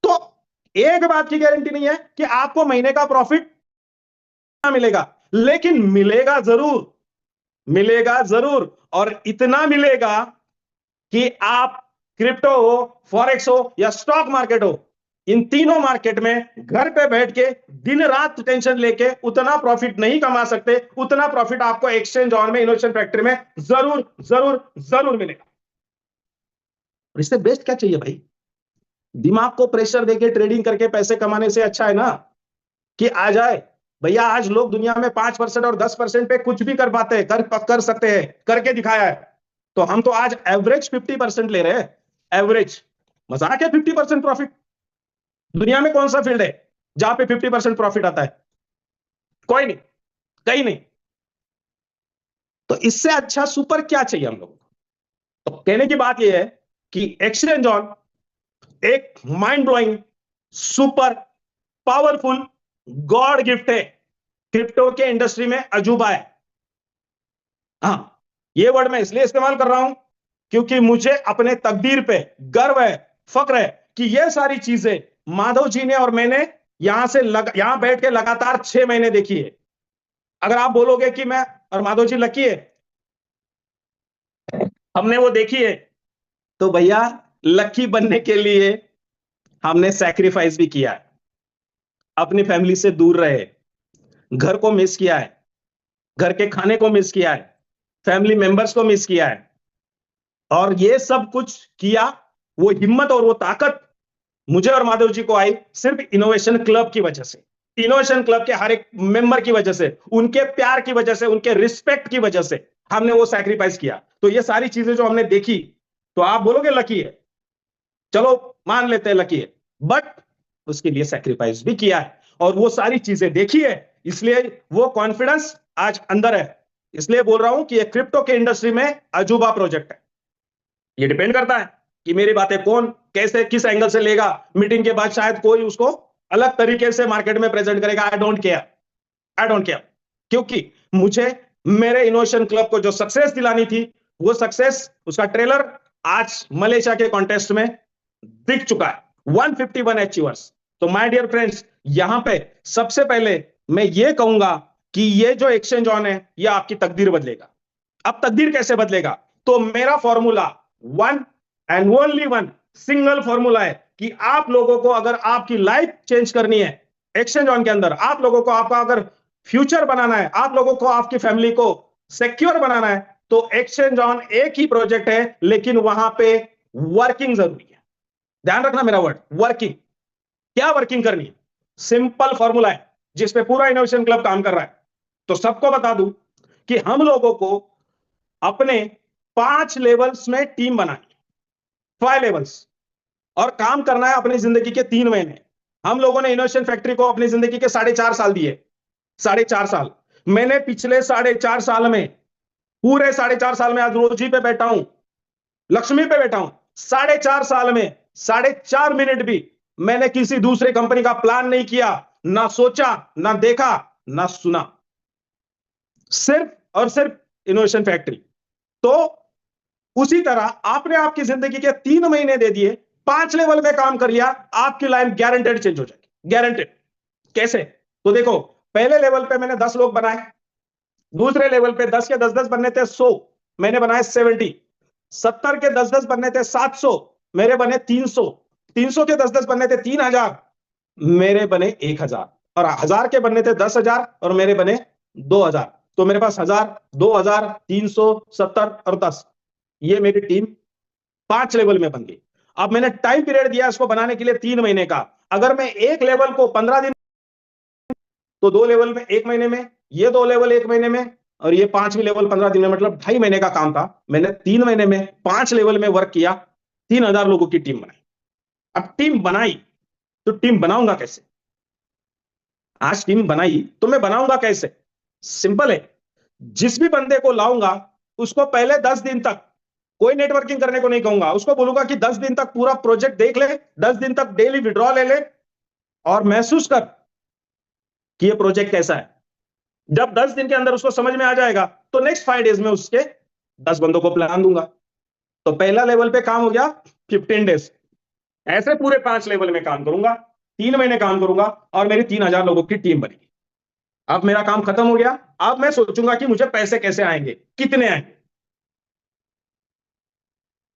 तो एक बात की गारंटी नहीं है कि आपको महीने का प्रॉफिट मिलेगा, लेकिन मिलेगा जरूर, मिलेगा जरूर। और इतना मिलेगा कि आप क्रिप्टो हो, फॉरेक्स हो या स्टॉक मार्केट हो, इन तीनों मार्केट में घर पे बैठ के दिन रात टेंशन लेके उतना प्रॉफिट नहीं कमा सकते। उतना प्रॉफिट आपको एक्सचेंज ऑन में, इनोवेशन फैक्ट्री में जरूर जरूर जरूर मिलेगा। और इससे बेस्ट क्या चाहिए भाई? दिमाग को प्रेशर देके ट्रेडिंग करके पैसे कमाने से अच्छा है ना कि आ जाए भैया। आज लोग दुनिया में 5% और 10% पे कुछ भी कर पाते हैं, कर सकते हैं, करके दिखाया है। तो हम तो आज एवरेज 50% ले रहे हैं। एवरेज मजाक है 50% प्रॉफिट? दुनिया में कौन सा फील्ड है जहां पे 50% प्रॉफिट आता है? कोई नहीं, कहीं नहीं। तो इससे अच्छा सुपर क्या चाहिए हम लोग? तो कहने की बात यह है कि एक्सचेंज ऑन एक mind blowing, super powerful God gift है। क्रिप्टो के इंडस्ट्री में अजूबा है। हाँ, ये वर्ड मैं इसलिए इस्तेमाल कर रहा हूं क्योंकि मुझे अपने तकदीर पे गर्व है, फक्र है कि ये सारी चीजें माधव जी ने और मैंने यहां बैठ के लगातार 6 महीने देखी है। अगर आप बोलोगे कि मैं और माधव जी लकी है, हमने वो देखी है, तो भैया लकी बनने के लिए हमने सैक्रिफाइस भी किया है। अपनी फैमिली से दूर रहे, घर को मिस किया है, घर के खाने को मिस किया है, फैमिली मेंबर्स को मिस किया है। और ये सब कुछ किया, वो हिम्मत और वो ताकत मुझे और माधव जी को आई सिर्फ इनोवेशन क्लब की वजह से। इनोवेशन क्लब के हर एक मेंबर की वजह से, उनके प्यार की वजह से, उनके रिस्पेक्ट की वजह से हमने वो सैक्रिफाइस किया। तो ये सारी चीजें जो हमने देखी, तो आप बोलोगे लकी है, चलो मान लेते हैं लकी है, बट उसके लिए सैक्रिफाइस भी किया है और वो सारी चीजें देखी है, इसलिए वो कॉन्फिडेंस आज अंदर है। इसलिए बोल रहा हूं कि ये क्रिप्टो के इंडस्ट्री में अजूबा प्रोजेक्ट है। ये डिपेंड करता है कि मेरी बातें कौन कैसे किस एंगल से लेगा, मीटिंग के बाद शायद कोई उसको अलग तरीके से मार्केट में प्रेजेंट करेगा। I don't care, I don't care, क्योंकि मुझे मेरे इनोवेशन क्लब को जो सक्सेस दिलानी थी, वो सक्सेस, उसका ट्रेलर आज मलेशिया के कॉन्टेस्ट में दिख चुका है। 151 अचीवर्स। तो माय डियर फ्रेंड्स, यहां पे सबसे पहले मैं ये कहूंगा कि ये जो एक्सचेंज ऑन है, ये आपकी तकदीर बदलेगा। अब तकदीर कैसे बदलेगा? तो मेरा formula one and only one single formula है कि आप लोगों को अगर आपकी लाइफ चेंज करनी है एक्सचेंज ऑन के अंदर, आप लोगों को आपका अगर फ्यूचर बनाना है, आप लोगों को आपकी फैमिली को सिक्योर बनाना है, तो एक्सचेंज ऑन एक ही प्रोजेक्ट है, लेकिन वहां पे वर्किंग जरूरी है। ध्यान रखना मेरा वर्ड, वर्किंग। क्या वर्किंग करनी है? सिंपल फॉर्मूला है जिसपे पूरा इनोवेशन क्लब काम कर रहा है। तो सबको बता दूं कि हम लोगों को अपने 5 लेवल्स में टीम बनानी है, 5 लेवल्स, और काम करना है अपनी जिंदगी के 3 महीने। हम लोगों ने इनोवेशन फैक्ट्री को अपनी जिंदगी के 4.5 साल दिए, 4.5 साल। मैंने पिछले 4.5 साल में, पूरे 4.5 साल में, आज रोजी पे बैठा हूं, लक्ष्मी पे बैठा हूं, 4.5 साल में 4.5 मिनट भी मैंने किसी दूसरे कंपनी का प्लान नहीं किया, ना सोचा, ना देखा, ना सुना, सिर्फ और सिर्फ इनोवेशन फैक्ट्री। तो उसी तरह आपने आपकी जिंदगी के 3 महीने दे दिए, 5 लेवल पे काम कर लिया, आपकी लाइफ गारंटेड चेंज हो जाएगी, गारंटेड। कैसे? तो देखो, पहले लेवल पे मैंने 10 लोग बनाए, दूसरे लेवल पे 10 के 10-10 बनने थे 100, मैंने बनाए 70, 70 के 10-10 बनने थे 700, मेरे बने 300, 300 के 10-10 बनने थे 3000, मेरे बने 1000, और 1000 के बनने थे 10,000 और मेरे बने 2000। तो मेरे पास 1000, 2000, 300, 70 और 10, ये मेरी टीम 5 लेवल में बन गई। अब मैंने टाइम पीरियड दिया इसको बनाने के लिए 3 महीने का। अगर मैं एक लेवल को 15 दिन, तो 2 लेवल में 1 महीने में, ये 2 लेवल 1 महीने में, और ये 5वीं लेवल 15 दिन में, मतलब 2.5 महीने का काम था। मैंने 3 महीने में 5 लेवल में वर्क किया, 3000 लोगों की टीम बनाई। अब टीम बनाई तो टीम बनाऊंगा कैसे? आज टीम बनाई तो मैं बनाऊंगा कैसे? सिंपल है, जिस भी बंदे को लाऊंगा उसको पहले 10 दिन तक कोई नेटवर्किंग करने को नहीं कहूंगा, उसको बोलूंगा कि 10 दिन तक पूरा प्रोजेक्ट देख ले, 10 दिन तक डेली विड्रॉ ले ले और महसूस कर कि ये प्रोजेक्ट कैसा है। जब 10 दिन के अंदर उसको समझ में आ जाएगा, तो नेक्स्ट 5 डेज में उसके 10 बंदों को प्लान दूंगा। तो पहला लेवल पे काम हो गया 15 डेज। ऐसे पूरे 5 लेवल में काम करूंगा, 3 महीने काम करूंगा, और मेरी 3000 लोगों की टीम बनेगी। अब मेरा काम खत्म हो गया। अब मैं सोचूंगा कि मुझे पैसे कैसे आएंगे, कितने आएंगे।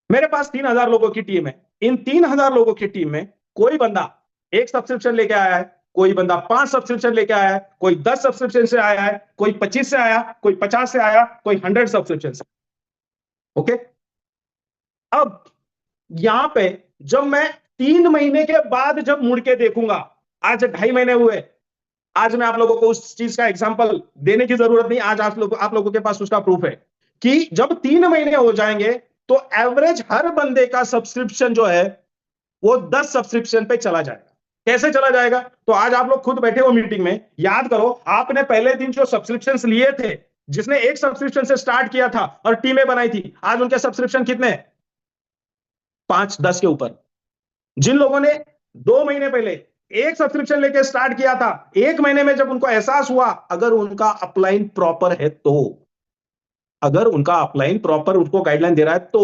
मेरे पास 3000 लोगों की टीम है। इन 3000 लोगों की टीम में कोई बंदा 1 सब्सक्रिप्शन लेके आया है, कोई बंदा 5 सब्सक्रिप्शन लेके आया है, कोई 10 सब्सक्रिप्शन से आया है, कोई 25 से आया, कोई 50 से आया, कोई 100 सब्सक्रिप्शन से। ओके, अब यहां पे जब मैं 3 महीने के बाद जब मुड़ के देखूंगा, आज 2.5 महीने हुए, आज मैं आप लोगों को उस चीज का एग्जांपल देने की जरूरत नहीं, आज आप लोगों के पास उसका प्रूफ है कि जब 3 महीने हो जाएंगे तो एवरेज हर बंदे का सब्सक्रिप्शन जो है वो 10 सब्सक्रिप्शन पे चला जाएगा। कैसे चला जाएगा? तो आज आप लोग खुद बैठे हो मीटिंग में, याद करो आपने पहले दिन जो सब्सक्रिप्शन लिए थे, जिसने 1 सब्सक्रिप्शन से स्टार्ट किया था और टीमें बनाई थी, आज उनके सब्सक्रिप्शन कितने? 5-10 के ऊपर। जिन लोगों ने 2 महीने पहले 1 सब्सक्रिप्शन लेके स्टार्ट किया था, 1 महीने में जब उनको एहसास हुआ, अगर उनका अपलाइन प्रॉपर है तो, अगर उनका अपलाइन प्रॉपर उनको गाइडलाइन दे रहा है तो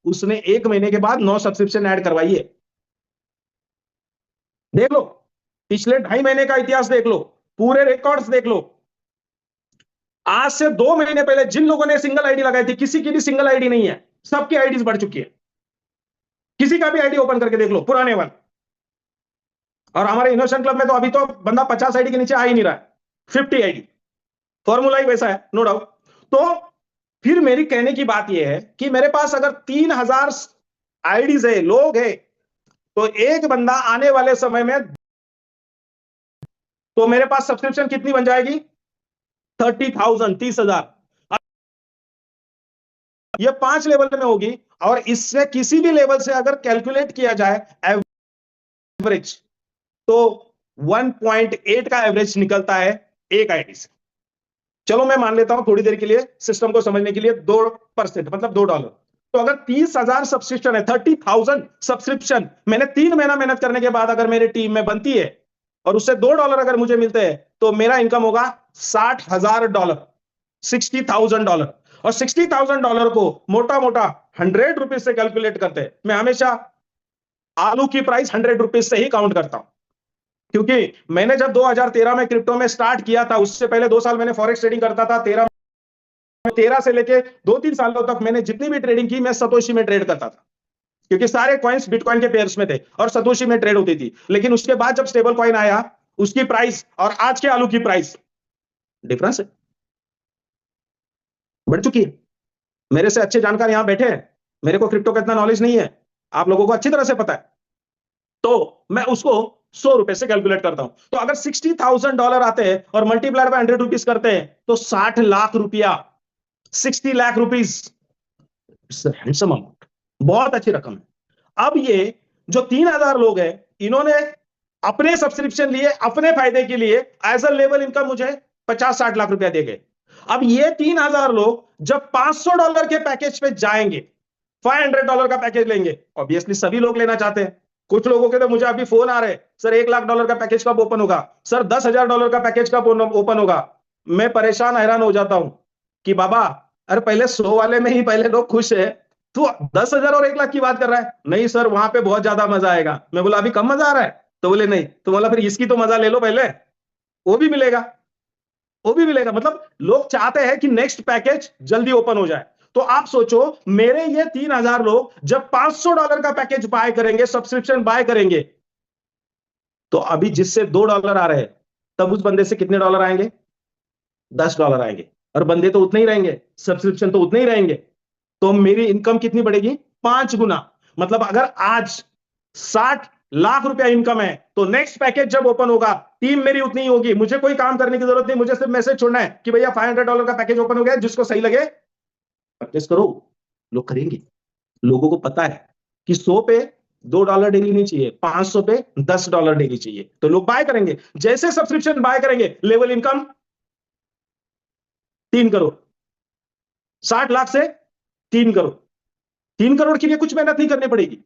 उसने 1 महीने के बाद 9 सब्सक्रिप्शन ऐड करवाई है। देख लो, पिछले 2.5 महीने का इतिहास देख लो, पूरे रिकॉर्ड्स देख लो। आज से 2 महीने पहले जिन लोगों ने सिंगल आईडी लगाई थी, किसी की भी सिंगल आईडी नहीं है, सबकी आईडीज बढ़ चुकी है। किसी का भी आईडी ओपन करके देख लो, पुराने वाले। और हमारे इनोवेशन क्लब में तो अभी तो बंदा 50 आईडी के नीचे आ ही नहीं रहा है, 50 आईडी। फॉर्मूला ही वैसा है, नो डाउट। तो फिर मेरी कहने की बात यह है कि मेरे पास अगर 3000 आईडीज है, लोग है, तो एक बंदा आने वाले समय में, तो मेरे पास सब्सक्रिप्शन कितनी बन जाएगी? 30,000, 30,000। ये 5 लेवल में होगी, और इससे किसी भी लेवल से अगर कैलकुलेट किया जाए एवरेज, तो 1.8 का एवरेज निकलता है एक आईडी से। चलो मैं मान लेता हूं थोड़ी देर के लिए सिस्टम को समझने के लिए 2%, मतलब $2। तो अगर 30,000 सब्सक्रिप्शन है, 30,000 सब्सक्रिप्शन मैंने 3 महीना मेहनत करने के बाद अगर मेरी टीम में बनती है और उससे $2 अगर मुझे मिलते हैं तो मेरा इनकम होगा $60,000, $60,000। और $60,000 को मोटा मोटा 100 रुपीज से कैलकुलेट करते हैं। मैं हमेशा आलू की प्राइस 100 रुपीज से ही काउंट करता हूं, क्योंकि मैंने जब 2013 में क्रिप्टो में स्टार्ट किया था, उससे पहले 2 साल मैंने फॉरेक्स ट्रेडिंग करता था। 13 से लेके 2-3 सालों तक मैंने जितनी भी ट्रेडिंग की, मैं सतोशी में ट्रेड करता था, क्योंकि सारे कॉइन्स बिटकॉइन के पेयर्स में थे और सतोशी में ट्रेड होती थी। लेकिन उसके बाद जब स्टेबल कॉइन आया, उसकी प्राइस और आज के आलू की प्राइस डिफरेंस है, बढ़ चुकी है। मेरे से अच्छे जानकार यहां बैठे हैं, मेरे को क्रिप्टो का इतना नॉलेज नहीं है, आप लोगों को अच्छी तरह से पता है, तो मैं उसको 100 रुपए से कैलकुलेट करता हूं। तो अगर $60,000 आते हैं और मल्टीप्लाइड बाय 100 रुपीज करते हैं तो 60 लाख रुपया, 60 लाख रुपीज, हैंडसम अमाउंट, बहुत अच्छी रकम है। अब ये जो 3,000 लोग हैं, इन्होंने अपने सब्सक्रिप्शन लिए, अपने फायदे के लिए एज अ लेवल इनकम मुझे 50-60 लाख रुपया दे गए। अब ये 3,000 लोग जब $500 के पैकेज पे जाएंगे, $500 का पैकेज लेंगे, ऑब्वियसली सभी लोग लेना चाहते हैं। कुछ लोगों के तो मुझे अभी फोन आ रहे हैं, सर $1,00,000 का पैकेज कब ओपन होगा, सर $10,000 का पैकेज कब ओपन होगा। मैं परेशान हैरान हो जाता हूं कि बाबा, अरे पहले 100 वाले में ही पहले लोग खुश है, तू 10,000 और 1,00,000 की बात कर रहा है। नहीं सर, वहां पे बहुत ज्यादा मजा आएगा। मैं बोला अभी कम मजा आ रहा है, तो बोले नहीं, तो बोला फिर इसकी तो मजा ले लो पहले, वो भी मिलेगा, वो भी मिलेगा। मतलब लोग चाहते हैं कि नेक्स्ट पैकेज जल्दी ओपन हो जाए। तो आप सोचो, मेरे ये 3,000 लोग जब $500 का पैकेज बाय करेंगे, सब्सक्रिप्शन बाय करेंगे, तो अभी जिससे $2 आ रहे हैं, तब उस बंदे से कितने डॉलर आएंगे? $10 आएंगे। और बंदे तो उतने ही रहेंगे, सब्सक्रिप्शन तो उतने ही रहेंगे। तो मेरी इनकम कितनी बढ़ेगी? 5 गुना। मतलब अगर आज 60 लाख रुपया इनकम है, तो नेक्स्ट पैकेज जब ओपन होगा, टीम मेरी उतनी ही होगी, मुझे कोई काम करने की जरूरत नहीं, मुझे सिर्फ मैसेज छोड़ना है कि भैया $500 का पैकेज ओपन हो गया, जिसको सही लगे परचेस करो। लोग करेंगे। लोगों को पता है कि 100 पे $2 डेली नहीं चाहिए, 500 पे $10 डेली चाहिए, तो लोग बाय करेंगे। जैसे सब्सक्रिप्शन बाय करेंगे, लेवल इनकम 3 करोड़, 60 लाख से 3 करोड़। 3 करोड़ के लिए कुछ मेहनत नहीं करनी पड़ेगी।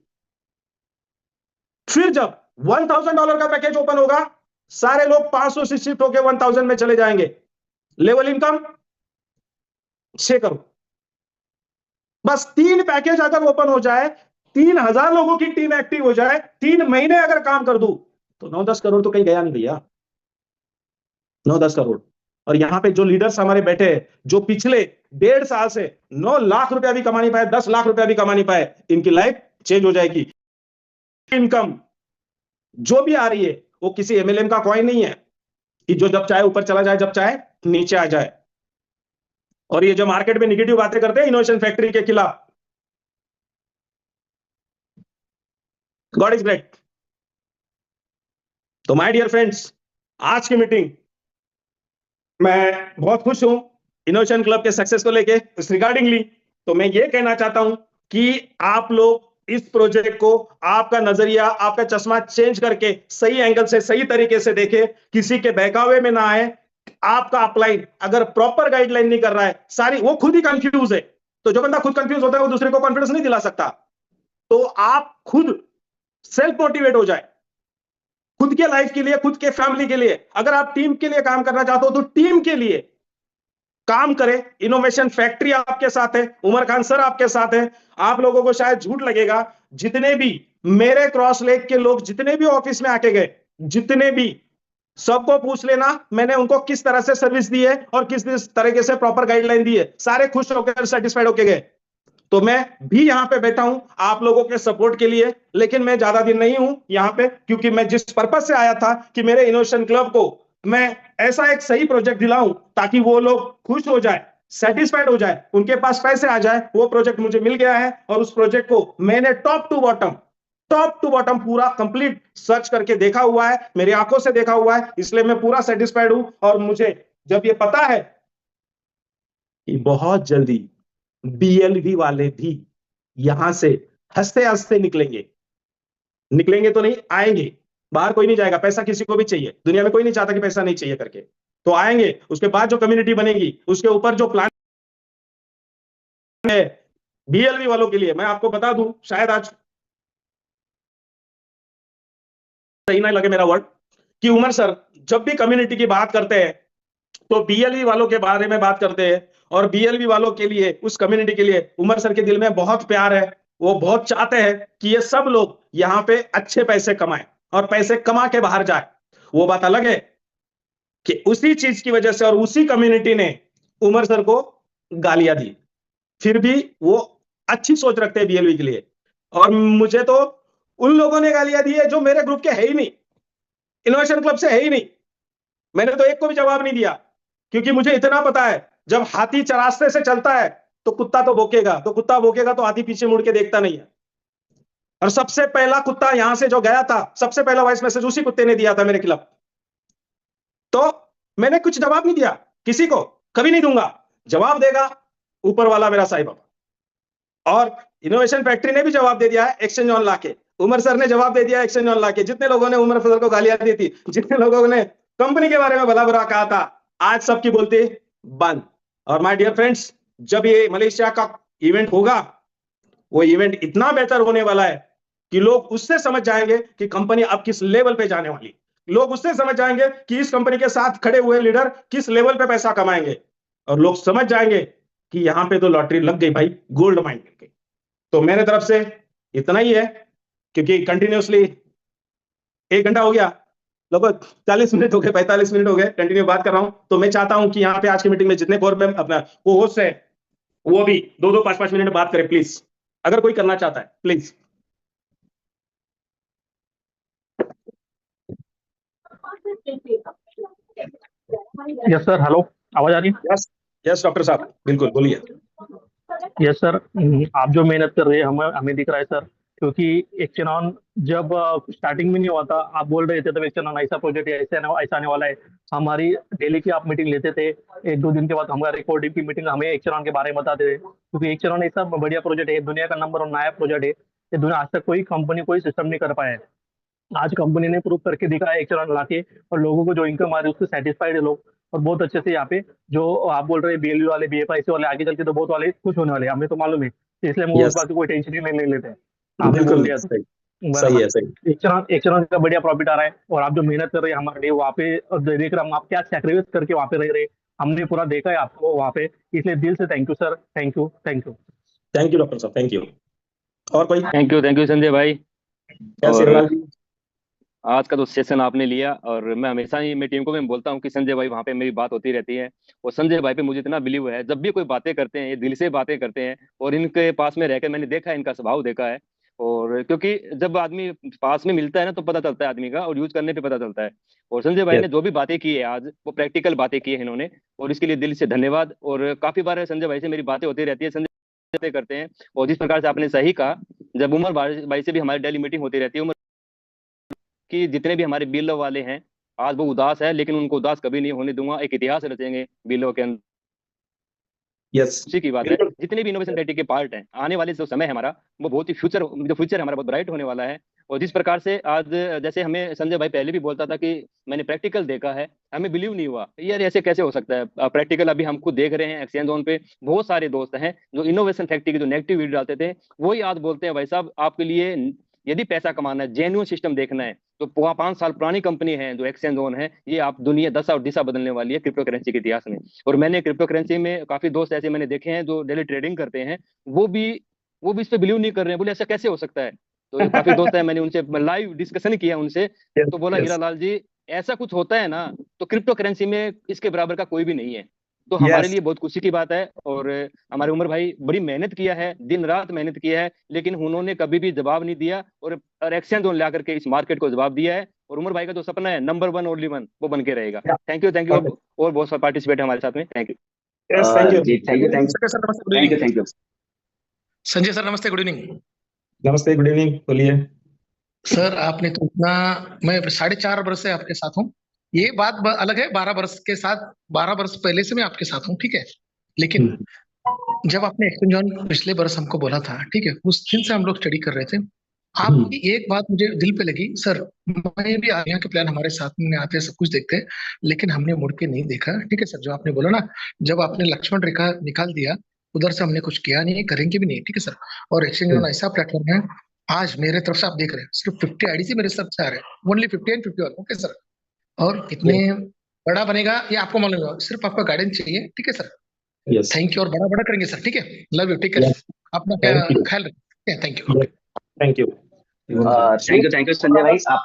फिर जब $1,000 का पैकेज ओपन होगा, सारे लोग 500 से शिफ्ट होकर 1,000 में चले जाएंगे। Level income 6 crore. बस 3 पैकेज अगर ओपन हो जाए, 3,000 लोगों की टीम एक्टिव हो जाए, 3 महीने अगर काम कर दूं, तो 9-10 करोड़ तो कहीं गया नहीं भैया, 9-10 करोड़। और यहां पे जो लीडर्स हमारे बैठे हैं, जो पिछले 1.5 साल से 9 लाख रुपया भी कमा नहीं पाए, 10 लाख रुपया भी कमा नहीं पाए, इनकी लाइफ चेंज हो जाएगी। इनकम जो भी आ रही है, वो किसी MLM का कॉइन नहीं है कि जो जब चाहे ऊपर चला जाए, जब चाहे नीचे आ जाए। और ये जो मार्केट में निगेटिव बातें करते हैं इनोवेशन फैक्ट्री के खिलाफ, गॉड इज ग्रेट। तो माय डियर फ्रेंड्स, आज की मीटिंग मैं बहुत खुश हूं इनोवेशन क्लब के सक्सेस को लेके। इस रिगार्डिंगली तो मैं ये कहना चाहता हूं कि आप लोग इस प्रोजेक्ट को, आपका नजरिया, आपका चश्मा चेंज करके सही एंगल से, सही तरीके से देखें, किसी के बहकावे में ना आए। आपका अपलाइन अगर प्रॉपर गाइडलाइन नहीं कर रहा है, सारी वो खुद ही कंफ्यूज है, तो जो बंदा खुद कंफ्यूज होता है वो दूसरे को कॉन्फिडेंस नहीं दिला सकता। तो आप खुद सेल्फ मोटिवेट हो जाए, खुद के लाइफ के लिए, खुद के फैमिली के लिए। अगर आप टीम के लिए काम करना चाहते हो तो टीम के लिए काम करें। इनोवेशन फैक्ट्री आपके साथ है, उमर खान सर आपके साथ है। आप लोगों को शायद झूठ लगेगा, जितने भी मेरे क्रॉस लेग के लोग, जितने भी ऑफिस में आके गए, जितने भी, सबको पूछ लेना मैंने उनको किस तरह से सर्विस दी है और किस तरीके से प्रॉपर गाइडलाइन दी है। सारे खुश होकर, सेटिस्फाइड होके गए। तो मैं भी यहां पे बैठा हूं आप लोगों के सपोर्ट के लिए, लेकिन मैं ज्यादा दिन नहीं हूं यहां पे, क्योंकि मैं जिस पर्पज से आया था कि मेरे इनोवेशन क्लब को मैं ऐसा एक सही प्रोजेक्ट दिलाऊं ताकि वो लोग खुश हो जाए, सेटिस्फाइड हो जाए, उनके पास पैसे आ जाए। वो प्रोजेक्ट मुझे मिल गया है और उस प्रोजेक्ट को मैंने टॉप टू बॉटम पूरा कंप्लीट सर्च करके देखा हुआ है, मेरी आंखों से देखा हुआ है, इसलिए मैं पूरा सेटिस्फाइड हूं। और मुझे जब ये पता है कि बहुत जल्दी BLV वाले भी यहां से हंसते हंसते निकलेंगे तो नहीं, आएंगे। बाहर कोई नहीं जाएगा, पैसा किसी को भी चाहिए, दुनिया में कोई नहीं चाहता कि पैसा नहीं चाहिए करके, तो आएंगे। उसके बाद जो कम्युनिटी बनेगी, उसके ऊपर जो प्लान है, बीएलवी वालों के लिए मैं आपको बता दूं, शायद आज सही ना लगे मेरा वर्ड, कि उमर सर जब भी कम्युनिटी की बात करते हैं तो बीएलवी वालों के बारे में बात करते हैं, और बीएलवी वालों के लिए, उस कम्युनिटी के लिए उमर सर के दिल में बहुत प्यार है। वो बहुत चाहते हैं कि ये सब लोग यहाँ पे अच्छे पैसे कमाएं और पैसे कमा के बाहर जाए। वो बात अलग है कि उसी चीज की वजह से और उसी कम्युनिटी ने उमर सर को गालियां दी, फिर भी वो अच्छी सोच रखते हैं बीएलवी के लिए। और मुझे तो उन लोगों ने गालियां दी है जो मेरे ग्रुप के है ही नहीं, इनोवेशन क्लब से है ही नहीं। मैंने तो एक को भी जवाब नहीं दिया, क्योंकि मुझे इतना पता है जब हाथी चरास्ते से चलता है तो कुत्ता तो भौंकेगा, तो कुत्ता भौंकेगा तो हाथी पीछे मुड़ के देखता नहीं है। और सबसे पहला कुत्ता यहां से जो गया था, सबसे पहला वॉइस मैसेज उसी कुत्ते ने दिया था मेरे खिलाफ। तो मैंने कुछ जवाब नहीं दिया किसी को, कभी नहीं दूंगा। जवाब देगा ऊपर वाला मेरा साईं बाबा। और इनोवेशन फैक्ट्री ने भी जवाब दे दिया है एक्सचेंज ऑन लाके, उमर सर ने जवाब दे दिया एक्सचेंज ऑन लाके। जितने लोगों ने उमर सर को गालियां दी थी, जितने लोगों ने कंपनी के बारे में भला बुरा कहा था, आज सबकी बोलती बंद। और माय डियर फ्रेंड्स, जब ये मलेशिया का इवेंट होगा, वो इवेंट इतना बेहतर होने वाला है कि लोग उससे समझ जाएंगे कि कंपनी अब किस लेवल पे जाने वाली। लोग उससे समझ जाएंगे कि इस कंपनी के साथ खड़े हुए लीडर किस लेवल पे पैसा कमाएंगे, और लोग समझ जाएंगे कि यहां पे तो लॉटरी लग गई भाई, गोल्ड माइन लग गई। तो मेरे तरफ से इतना ही है, क्योंकि कंटिन्यूअसली 1 घंटा हो गया, लगभग 40 मिनट हो गए, 45 मिनट हो गए कंटिन्यू बात कर रहा हूं। तो मैं चाहता हूं कि यहाँ पे आज की मीटिंग में जितने कोर में अपना को होस्ट है, वो भी 2-2, 5-5 मिनट बात करें प्लीज, अगर कोई करना चाहता है प्लीज। यस सर, हेलो, आवाज आ रही है? यस यस डॉक्टर साहब, बिल्कुल बोलिए। यस सर, आप जो मेहनत कर रहे हैं हमें दिख रहा है सर। क्योंकि एक्चेनॉन जब स्टार्टिंग में नहीं हुआ था, आप बोल रहे थे तब एक्चेनॉन ऐसा प्रोजेक्ट है, ऐसा आने वाला है। हमारी डेली की आप मीटिंग लेते थे, 1-2 दिन के बाद हमारा रिकॉर्डिंग की मीटिंग हमें एक्चेनॉन के बारे में बताते थे। क्योंकि एक्चेनॉन ऐसा बढ़िया प्रोजेक्ट है, दुनिया का नंबर 1 नया प्रोजेक्ट है। ये दुनिया आज तक कोई कंपनी कोई सिस्टम नहीं कर पाया है। आज कंपनी ने प्रूव करके दिखा है एक्चेनॉन लाके, और लोगों को जो इनकम आ रही है उससे सेटिस्फाइड है लोग। और बहुत अच्छे से यहाँ पे जो आप बोल रहे हैं बीएलयू वाले, बीएफआईसी वाले, आगे चल के तो बहुत वाले खुश होने वाले हैं, हमें तो मालूम है। इसलिए हम उस यस बात की कोई टेंशन ही नहीं लेते हैं। आपने बिल्कुल बोल दिया तो सही, सही बराबर। है, सही। एक्चेनॉन का बढ़िया प्रॉफिट आ रहा है, और आप जो मेहनत कर रहे हैं हमारे लिए वहाँ पे, और देख रहे हैं हम आप क्या सैक्रिफाइस करके वहाँ पे रह रहे हैं। हमने पूरा देखा है आपको वहाँ पे, इसलिए दिल से thank you sir, thank you, thank you. Thank you doctor साहब, थैंक यू। और कोई? थैंक यू संजय भाई। कैसे और हिरलाल जी? आज का तो सेशन आपने लिया, और मैं हमेशा ही मैं टीम को मैं बोलता हूँ कि संजय भाई वहाँ पे मेरी बात होती रहती है, और संजय भाई पे मुझे इतना बिलीव है, जब भी कोई बातें करते हैं ये दिल से बातें करते हैं। और इनके पास में रहकर मैंने देखा है, इनका स्वभाव देखा है। और क्योंकि जब आदमी पास में मिलता है ना तो पता चलता है आदमी का, और यूज करने पे पता चलता है। और संजय भाई ने जो भी बातें की है आज, वो प्रैक्टिकल बातें की है इन्होंने, और इसके लिए दिल से धन्यवाद। और काफी बार संजय भाई से मेरी बातें होती रहती है, संजय करते हैं। और जिस प्रकार से आपने सही कहा, जब उमर भाई से भी हमारी डेली मीटिंग होती रहती है, कि जितने भी हमारे बिलो वाले हैं, आज वो उदास है, लेकिन उनको उदास कभी नहीं होने दूंगा। एक इतिहास रचेंगे बिलो के अंदर। यस खुशी की बात है, जितने भी इनोवेशन फैक्ट्री के पार्ट हैं, आने वाले जो समय है हमारा, वो बहुत ही फ्यूचर हमारा बहुत ब्राइट होने वाला है। और जिस प्रकार से आज, जैसे हमें संजय भाई पहले भी बोलता था कि मैंने प्रैक्टिकल देखा है, हमें बिलीव नहीं हुआ यार ऐसे कैसे हो सकता है प्रैक्टिकल। अभी हम खुद देख रहे हैं, एक्सचेंज जोन पे बहुत सारे दोस्त हैं जो इनोवेशन फैक्ट्री की जो नेगेटिव वीडियो डालते थे, वही आज बोलते हैं भाई साहब आपके लिए यदि पैसा कमाना है, जेन्युइन सिस्टम देखना है, तो 5 साल पुरानी कंपनी है जो एक्सचेंज जोन है, ये आप दुनिया दशा और दिशा बदलने वाली है क्रिप्टो करेंसी के इतिहास में। और मैंने क्रिप्टो करेंसी में काफी दोस्त ऐसे मैंने देखे हैं जो डेली ट्रेडिंग करते हैं, वो भी इस पे बिलीव नहीं कर रहे हैं, बोले ऐसा कैसे हो सकता है। तो काफी दोस्त है, मैंने उनसे लाइव डिस्कशन किया उनसे, तो बोला हीरालाल जी ऐसा कुछ होता है ना, तो क्रिप्टो करेंसी में इसके बराबर का कोई भी नहीं है। तो हमारे लिए बहुत खुशी की बात है। और हमारे उमर भाई बड़ी मेहनत किया है, दिन रात मेहनत किया है, लेकिन उन्होंने कभी भी जवाब नहीं दिया, और एक्सचेंज जोन ला करके इस मार्केट को जवाब दिया है। और उमर भाई का जो सपना है नंबर 1 ओनली 1, वो बन के रहेगा। थैंक यू और बहुत सारे पार्टिसिपेट है हमारे साथ में। थैंक यू जी, thank you, thank you. Sanjay sir नमस्ते, गुड इवनिंग। नमस्ते, गुड इवनिंग, बोलिए। सर आपने तो इतना, मैं 4.5 वर्ष से आपके साथ हूँ। ये बात अलग है, 12 वर्ष पहले से मैं आपके साथ हूँ, ठीक है। लेकिन जब आपने एक्सचेंज ऑन पिछले वर्ष हमको बोला था, ठीक है, उस दिन से हम लोग स्टडी कर रहे थे। आपकी एक बात मुझे दिल पे लगी सर, मैं भी यहाँ के प्लान हमारे साथ में आते हैं, सब कुछ देखते हैं, लेकिन हमने मुड़ के नहीं देखा, ठीक है सर। जो आपने बोला ना, जब आपने लक्ष्मण रेखा निकाल दिया, उधर से हमने कुछ किया नहीं, करेंगे भी नहीं, ठीक है सर। और एक्सचेंज ऑन ऐसा प्लेटफॉर्म है, आज मेरे तरफ से आप देख रहे हैं सिर्फ 50 आईडी से मेरे तरफ से आ रहे हैं, ओनली 50 एंड 51, ओके सर। और कितने बड़ा बनेगा ये आपको मालूम होगा, सिर्फ आपका गाइडेंस चाहिए, ठीक है सर। यस, थैंक यू, और बड़ा बड़ा करेंगे सर, ठीक है। लव यू, टेक केयर, अपना थैंक यू, ख्याल रखिए, thank you. Thank you. Thank you Sanjay भाई। आप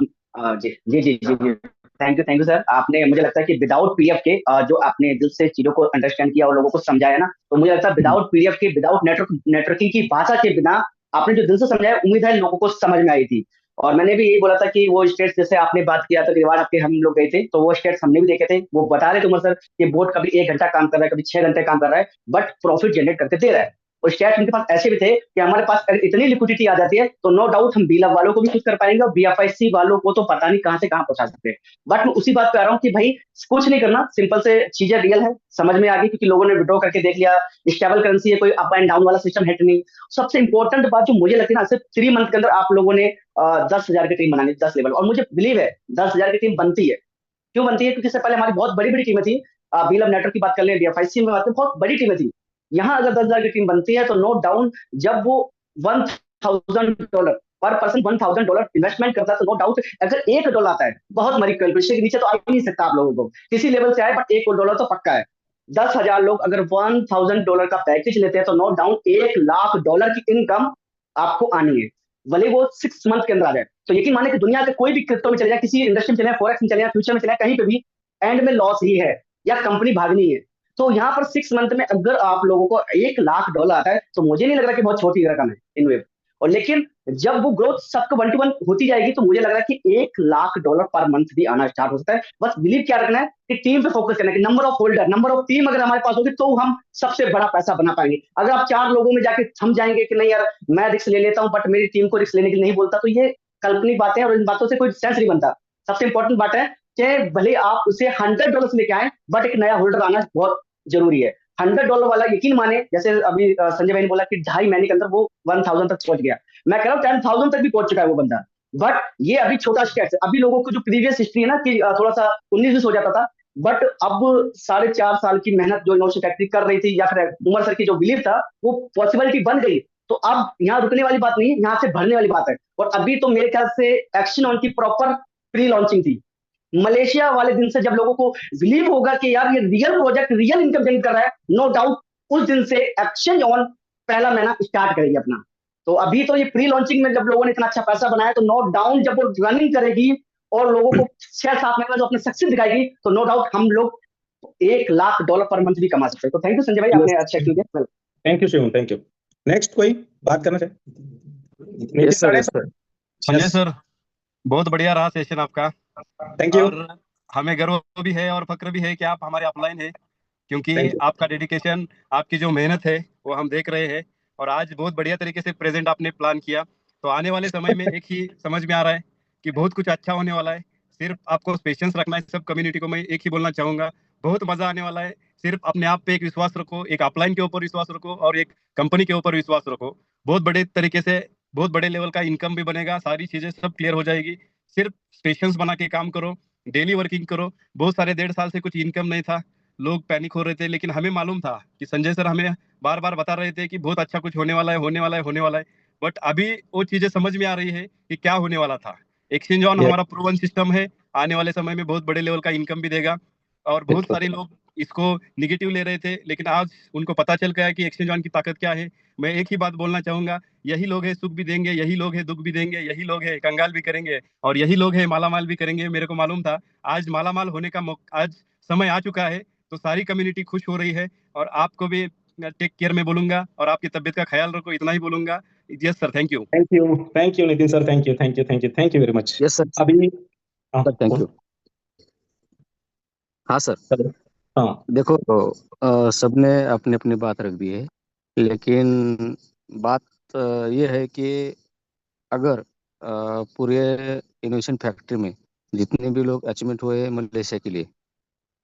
जी जी जी जी जी थैंक यू सर। आपने, मुझे लगता है कि विदाउट पीडीएफ के जो आपने दिल से चीजों को अंडरस्टैंड किया और लोगों को समझाया ना, तो मुझे लगता है विदाउट पीडीएफ के, विदाउट नेटवर्किंग की भाषा के बिना आपने जो दिल से समझाया, उम्मीद है लोगों को समझ में आई थी। और मैंने भी यही बोला था कि वो स्टेट्स, जैसे आपने बात किया था रिवार्ड आपके, हम लोग गए थे तो वो स्टेट्स हमने भी देखे थे। वो बता रहे थे उमर सर कि बोट कभी 1 घंटा काम कर रहा है, कभी 6 घंटे काम कर रहा है, बट प्रॉफिट जनरेट करके दे रहा है। और स्टेट्स उनके पास ऐसे भी थे कि हमारे पास अगर इतनी लिक्विडिटी आ जाती है तो नो डाउट हम बीलव वालों को भी कुछ कर पाएंगे, और बीएफआईसी वालों को तो पता नहीं कहां से कहां पहुंचा सकते हैं। बट मैं उसी बात पे आ रहा हूँ कि भाई कुछ नहीं करना, सिंपल से चीजें रियल है, समझ में आ गई, क्योंकि लोगों ने विड्रॉ करके देख लिया, स्टेबल करेंसी है, कोई अप एंड डाउन वाला सिस्टम है नहीं। सबसे इंपॉर्टेंट बात जो मुझे लगती है ना, सिर्फ 3 मंथ के अंदर आप लोगों ने 10,000 की टीम बनानी, 10 लेवल, और मुझे बिलीव है 10,000 की टीम बनती है। क्यों बनती है? क्योंकि इससे पहले हमारी बहुत बड़ी बड़ी टीमें थी, बीलव नेटवर्क की बात कर ले, बीएफआईसी में बात करें, बहुत बड़ी टीमें थी। यहाँ अगर 10,000 की टीम बनती है तो नो डाउन, जब वो $1,000 पर पर्सन $1,000 इन्वेस्टमेंट करता है, तो नो डाउट अगर $1 आता है, बहुत मरी कैलकुलेशन के नीचे तो आ ही नहीं सकता आप लोगों को, किसी लेवल से आए, बट $1 तो पक्का है। 10,000 लोग अगर $1,000 का पैकेज लेते हैं तो नो डाउन $1,00,000 की इनकम आपको आनी है, भले वो 6 मंथ के अंदर आ जाए। तो यकीन माने कि दुनिया के कोई भी क्रिप्टो में चले जाए, किसी इंडस्ट्री में चले जाए, फॉरेक्स में चले जाए, फ्यूचर में चले जाए, कहीं पे भी एंड में लॉस ही है या कंपनी भागनी है। तो यहाँ पर 6 मंथ में अगर आप लोगों को $1,00,000 आता है तो मुझे नहीं लग रहा कि बहुत छोटी रकम है इन वेब। और लेकिन जब वो ग्रोथ सबको 1 to 1 होती जाएगी तो मुझे लग रहा है कि $1,00,000 पर मंथ भी आना स्टार्ट हो सकता है। बस बिलीव क्या रखना है कि टीम पे फोकस करना है, कि number of holder, number of team अगर हमारे पास होगी तो हम सबसे बड़ा पैसा बना पाएंगे। अगर आप 4 लोगों में जाके थम जाएंगे कि नहीं यार मैं रिस्क ले लेता हूँ बट मेरी टीम को रिस्क लेने के लिए नहीं बोलता, तो ये काल्पनिक बातें हैं और इन बातों से कोई सेंस नहीं बनता। सबसे इंपॉर्टेंट बात है कि भले आप उसे $100 लेके आए, बट एक नया होल्डर आना बहुत जरूरी है। $100 वाला यकीन माने, जैसे अभी संजय भाई ने बोला कि 2.5 महीने के अंदर वो 1,000 तक पहुंच गया, मैं कह रहा हूँ 10,000 तक भी पहुंच चुका है वो बंदा। बट ये अभी छोटा स्टेट है, अभी लोगों को जो प्रीवियस हिस्ट्री है ना कि थोड़ा सा 19-20 हो जाता था, बट अब 4.5 साल की मेहनत जो इनोवेशन फैक्ट्री कर रही थी, या फिर उमर सर की जो बिलीव था, वो पॉसिबिलिटी बन गई। तो अब यहाँ रुकने वाली बात नहीं है, यहाँ से बढ़ने वाली बात है। और अभी तो मेरे ख्याल से एक्शन ऑन की प्रॉपर प्री लॉन्चिंग थी, मलेशिया वाले दिन से जब लोगों को बिलीव होगा कि यार ये real project real income generate कर रहा है, नो डाउट उस दिन से एक्शन ऑन पहला महीना स्टार्ट करेगी अपना। तो अभी तो ये प्री लॉन्चिंग में जब लोगों ने इतना अच्छा पैसा बनाया, तो नो डाउन जब वो रनिंग करेगी और लोगों को 6-7 महीने में जो अपने सक्सेस दिखाएगी, तो नो डाउट हम लोग $1,00,000 पर मंथ भी कमा सकते हैं। तो थैंक यू संजय भाई, आपने अच्छा किया। Thank you Shivam, thank you. Next कोई बात करना चाहे? Yes sir, yes sir. Sanjay sir, बहुत बढ़िया रहा सेशन आपका। Thank you. और हमें गर्व भी है और फक्र भी है कि आप हमारे अपलाइन हैं, क्योंकि आपका डेडिकेशन, आपकी जो मेहनत है वो हम देख रहे हैं। और आज बहुत बढ़िया तरीके से प्रेजेंट आपने प्लान किया, तो आने वाले समय में एक ही समझ में आ रहा है कि बहुत कुछ अच्छा होने वाला है। सिर्फ आपको पेशेंस रखना है। सब कम्युनिटी को मैं एक ही बोलना चाहूंगा, बहुत मजा आने वाला है। सिर्फ अपने आप पे एक विश्वास रखो, एक अपलाइन के ऊपर विश्वास रखो और एक कंपनी के ऊपर विश्वास रखो। बहुत बड़े तरीके से, बहुत बड़े लेवल का इनकम भी बनेगा, सारी चीजें सब क्लियर हो जाएगी। सिर्फ पेशेंस बना के काम करो, डेली वर्किंग करो। बहुत सारे 1.5 साल से कुछ इनकम नहीं था, लोग पैनिक हो रहे थे, लेकिन हमें मालूम था कि संजय सर हमें बार बार बता रहे थे कि बहुत अच्छा कुछ होने वाला है, होने वाला है, होने वाला है। बट अभी वो चीजें समझ में आ रही है कि क्या होने वाला था। एक्सचेंज ऑन हमारा प्रूवन सिस्टम है, आने वाले समय में बहुत बड़े लेवल का इनकम भी देगा। और बहुत सारे लोग इसको निगेटिव ले रहे थे, लेकिन आज उनको पता चल गया कि एक्सचेंज ऑन की ताकत क्या है। मैं एक ही बात बोलना चाहूंगा, यही लोग है सुख भी देंगे, यही लोग है दुख भी देंगे, यही लोग है कंगाल भी करेंगे और यही लोग है मालामाल भी करेंगे। मेरे को मालूम था आज मालामाल होने का आज समय आ चुका है, तो सारी कम्युनिटी खुश हो रही है। और आपको भी टेक केयर में बोलूंगा और आपकी तबीयत का ख्याल रखो, इतना ही बोलूंगा। Yes sir, thank you. Thank you, thank you Nitin sir, thank you, thank you, thank you, thank you very much. Yes sir, अभी थैंक यू। हाँ सर, हाँ देखो सबने अपनी अपनी बात रख दी है, लेकिन बात ये है कि अगर पूरे इनोवेशन फैक्ट्री में जितने भी लोग अचीवमेंट हुए हैं मलेशिया के लिए,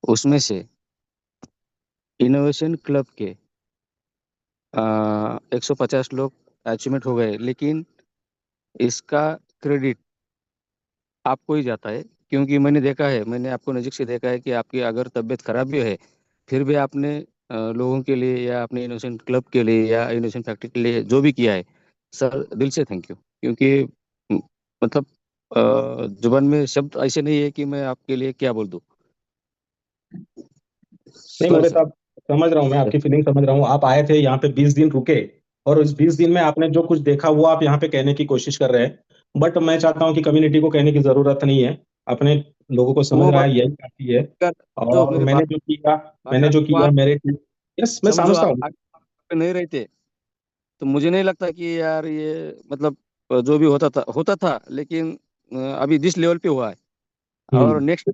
उसमें से इनोवेशन क्लब के 150 लोग अचीवमेंट हो गए, लेकिन इसका क्रेडिट आपको ही जाता है। क्योंकि मैंने देखा है, मैंने आपको नज़दीक से देखा है कि आपकी अगर तबीयत खराब भी है फिर भी आपने लोगों के लिए या अपने इनोवेशन क्लब के लिए या इनोवेशन फैक्ट्री के लिए जो भी किया है सर, दिल से थैंक यू। क्योंकि मतलब जुबान में शब्द ऐसे नहीं है कि मैं आपके लिए क्या बोल दूं। नहीं सॉरी मोरे सर। साहब, समझ रहा हूँ मैं आपकी फीलिंग, समझ रहा हूँ। आप आए थे यहाँ पे 20 दिन रुके, और उस 20 दिन में आपने जो कुछ देखा वो आप यहाँ पे कहने की कोशिश कर रहे हैं। बट मैं चाहता हूँ कि कम्युनिटी को कहने की जरूरत नहीं है, अपने लोगों को समझ वो रहा बात है, यही काफी है। जो और मेरे मैंने बात जो किया, बात मैंने मेरे, यस मैं समझो, समझता आप हूँ। आगे नहीं रहते तो मुझे नहीं लगता कि यार ये मतलब जो भी होता था, लेकिन अभी जिस लेवल पे हुआ है और हम्म नेक्स्ट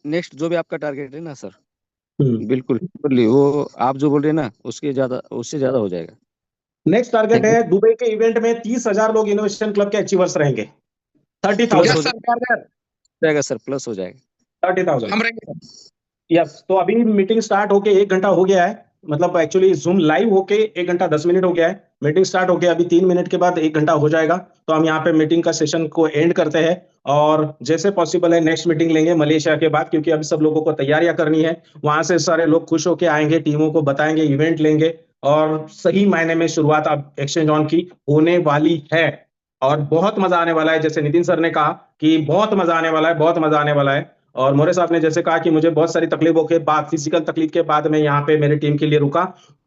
नेक्स्ट जो भी आपका टारगेट है ना सर, हम्म। बिल्कुल बिल्कुल वो आप जो बोल रहे हैं ना उससे ज्यादा हो जाएगा। Next target thank you. है दुबई के इवेंट में 30,000 लोग इनोवेशन क्लब के अचीवर्स रहेंगे। प्लस 30,000, हो यस सर, जाएगा सर, प्लस हो जाएगा। 30,000। हम रहेंगे सर। यस, तो अभी मीटिंग स्टार्ट होके 1 घंटा हो गया है। मतलब एक्चुअली जूम लाइव होके 1 घंटा 10 मिनट हो गया है। मीटिंग स्टार्ट होके अभी 3 मिनट के बाद 1 घंटा हो जाएगा। तो हम यहाँ पे मीटिंग का सेशन को एंड करते हैं, और जैसे पॉसिबल है नेक्स्ट मीटिंग लेंगे मलेशिया के बाद, क्योंकि अभी सब लोगों को तैयारियां करनी है। वहां से सारे लोग खुश होके आएंगे, टीमों को बताएंगे, इवेंट लेंगे, और सही मायने में शुरुआत अब एक्सचेंज ऑन की होने वाली है। और बहुत मजा आने वाला है, जैसे नितिन सर ने कहा कि बहुत मजा आने वाला है, बहुत मजा आने वाला है। और मोरे साहब ने जैसे कहा कि मुझे बहुत सारी तकलीफों के बाद, फिजिकल तकलीफ के बाद मैं यहाँ पे मेरी टीम के लिए रुका,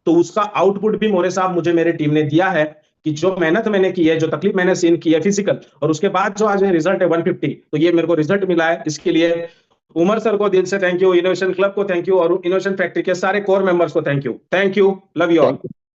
तो उसका आउटपुट भी मोरे साहब मुझे मेरी टीम ने दिया है, कि जो मेहनत मैंने की है, जो तकलीफ मैंने सीन की है फिजिकल, और उसके बाद जो आज रिजल्ट है 150, तो ये मेरे को रिजल्ट मिला है। इसके लिए उमर सर को दिल से थैंक यू, इनोवेशन क्लब को थैंक यू, और इनोवेशन फैक्ट्री के सारे कोर मेंबर्स को thank you. Thank you, love you thank all. You.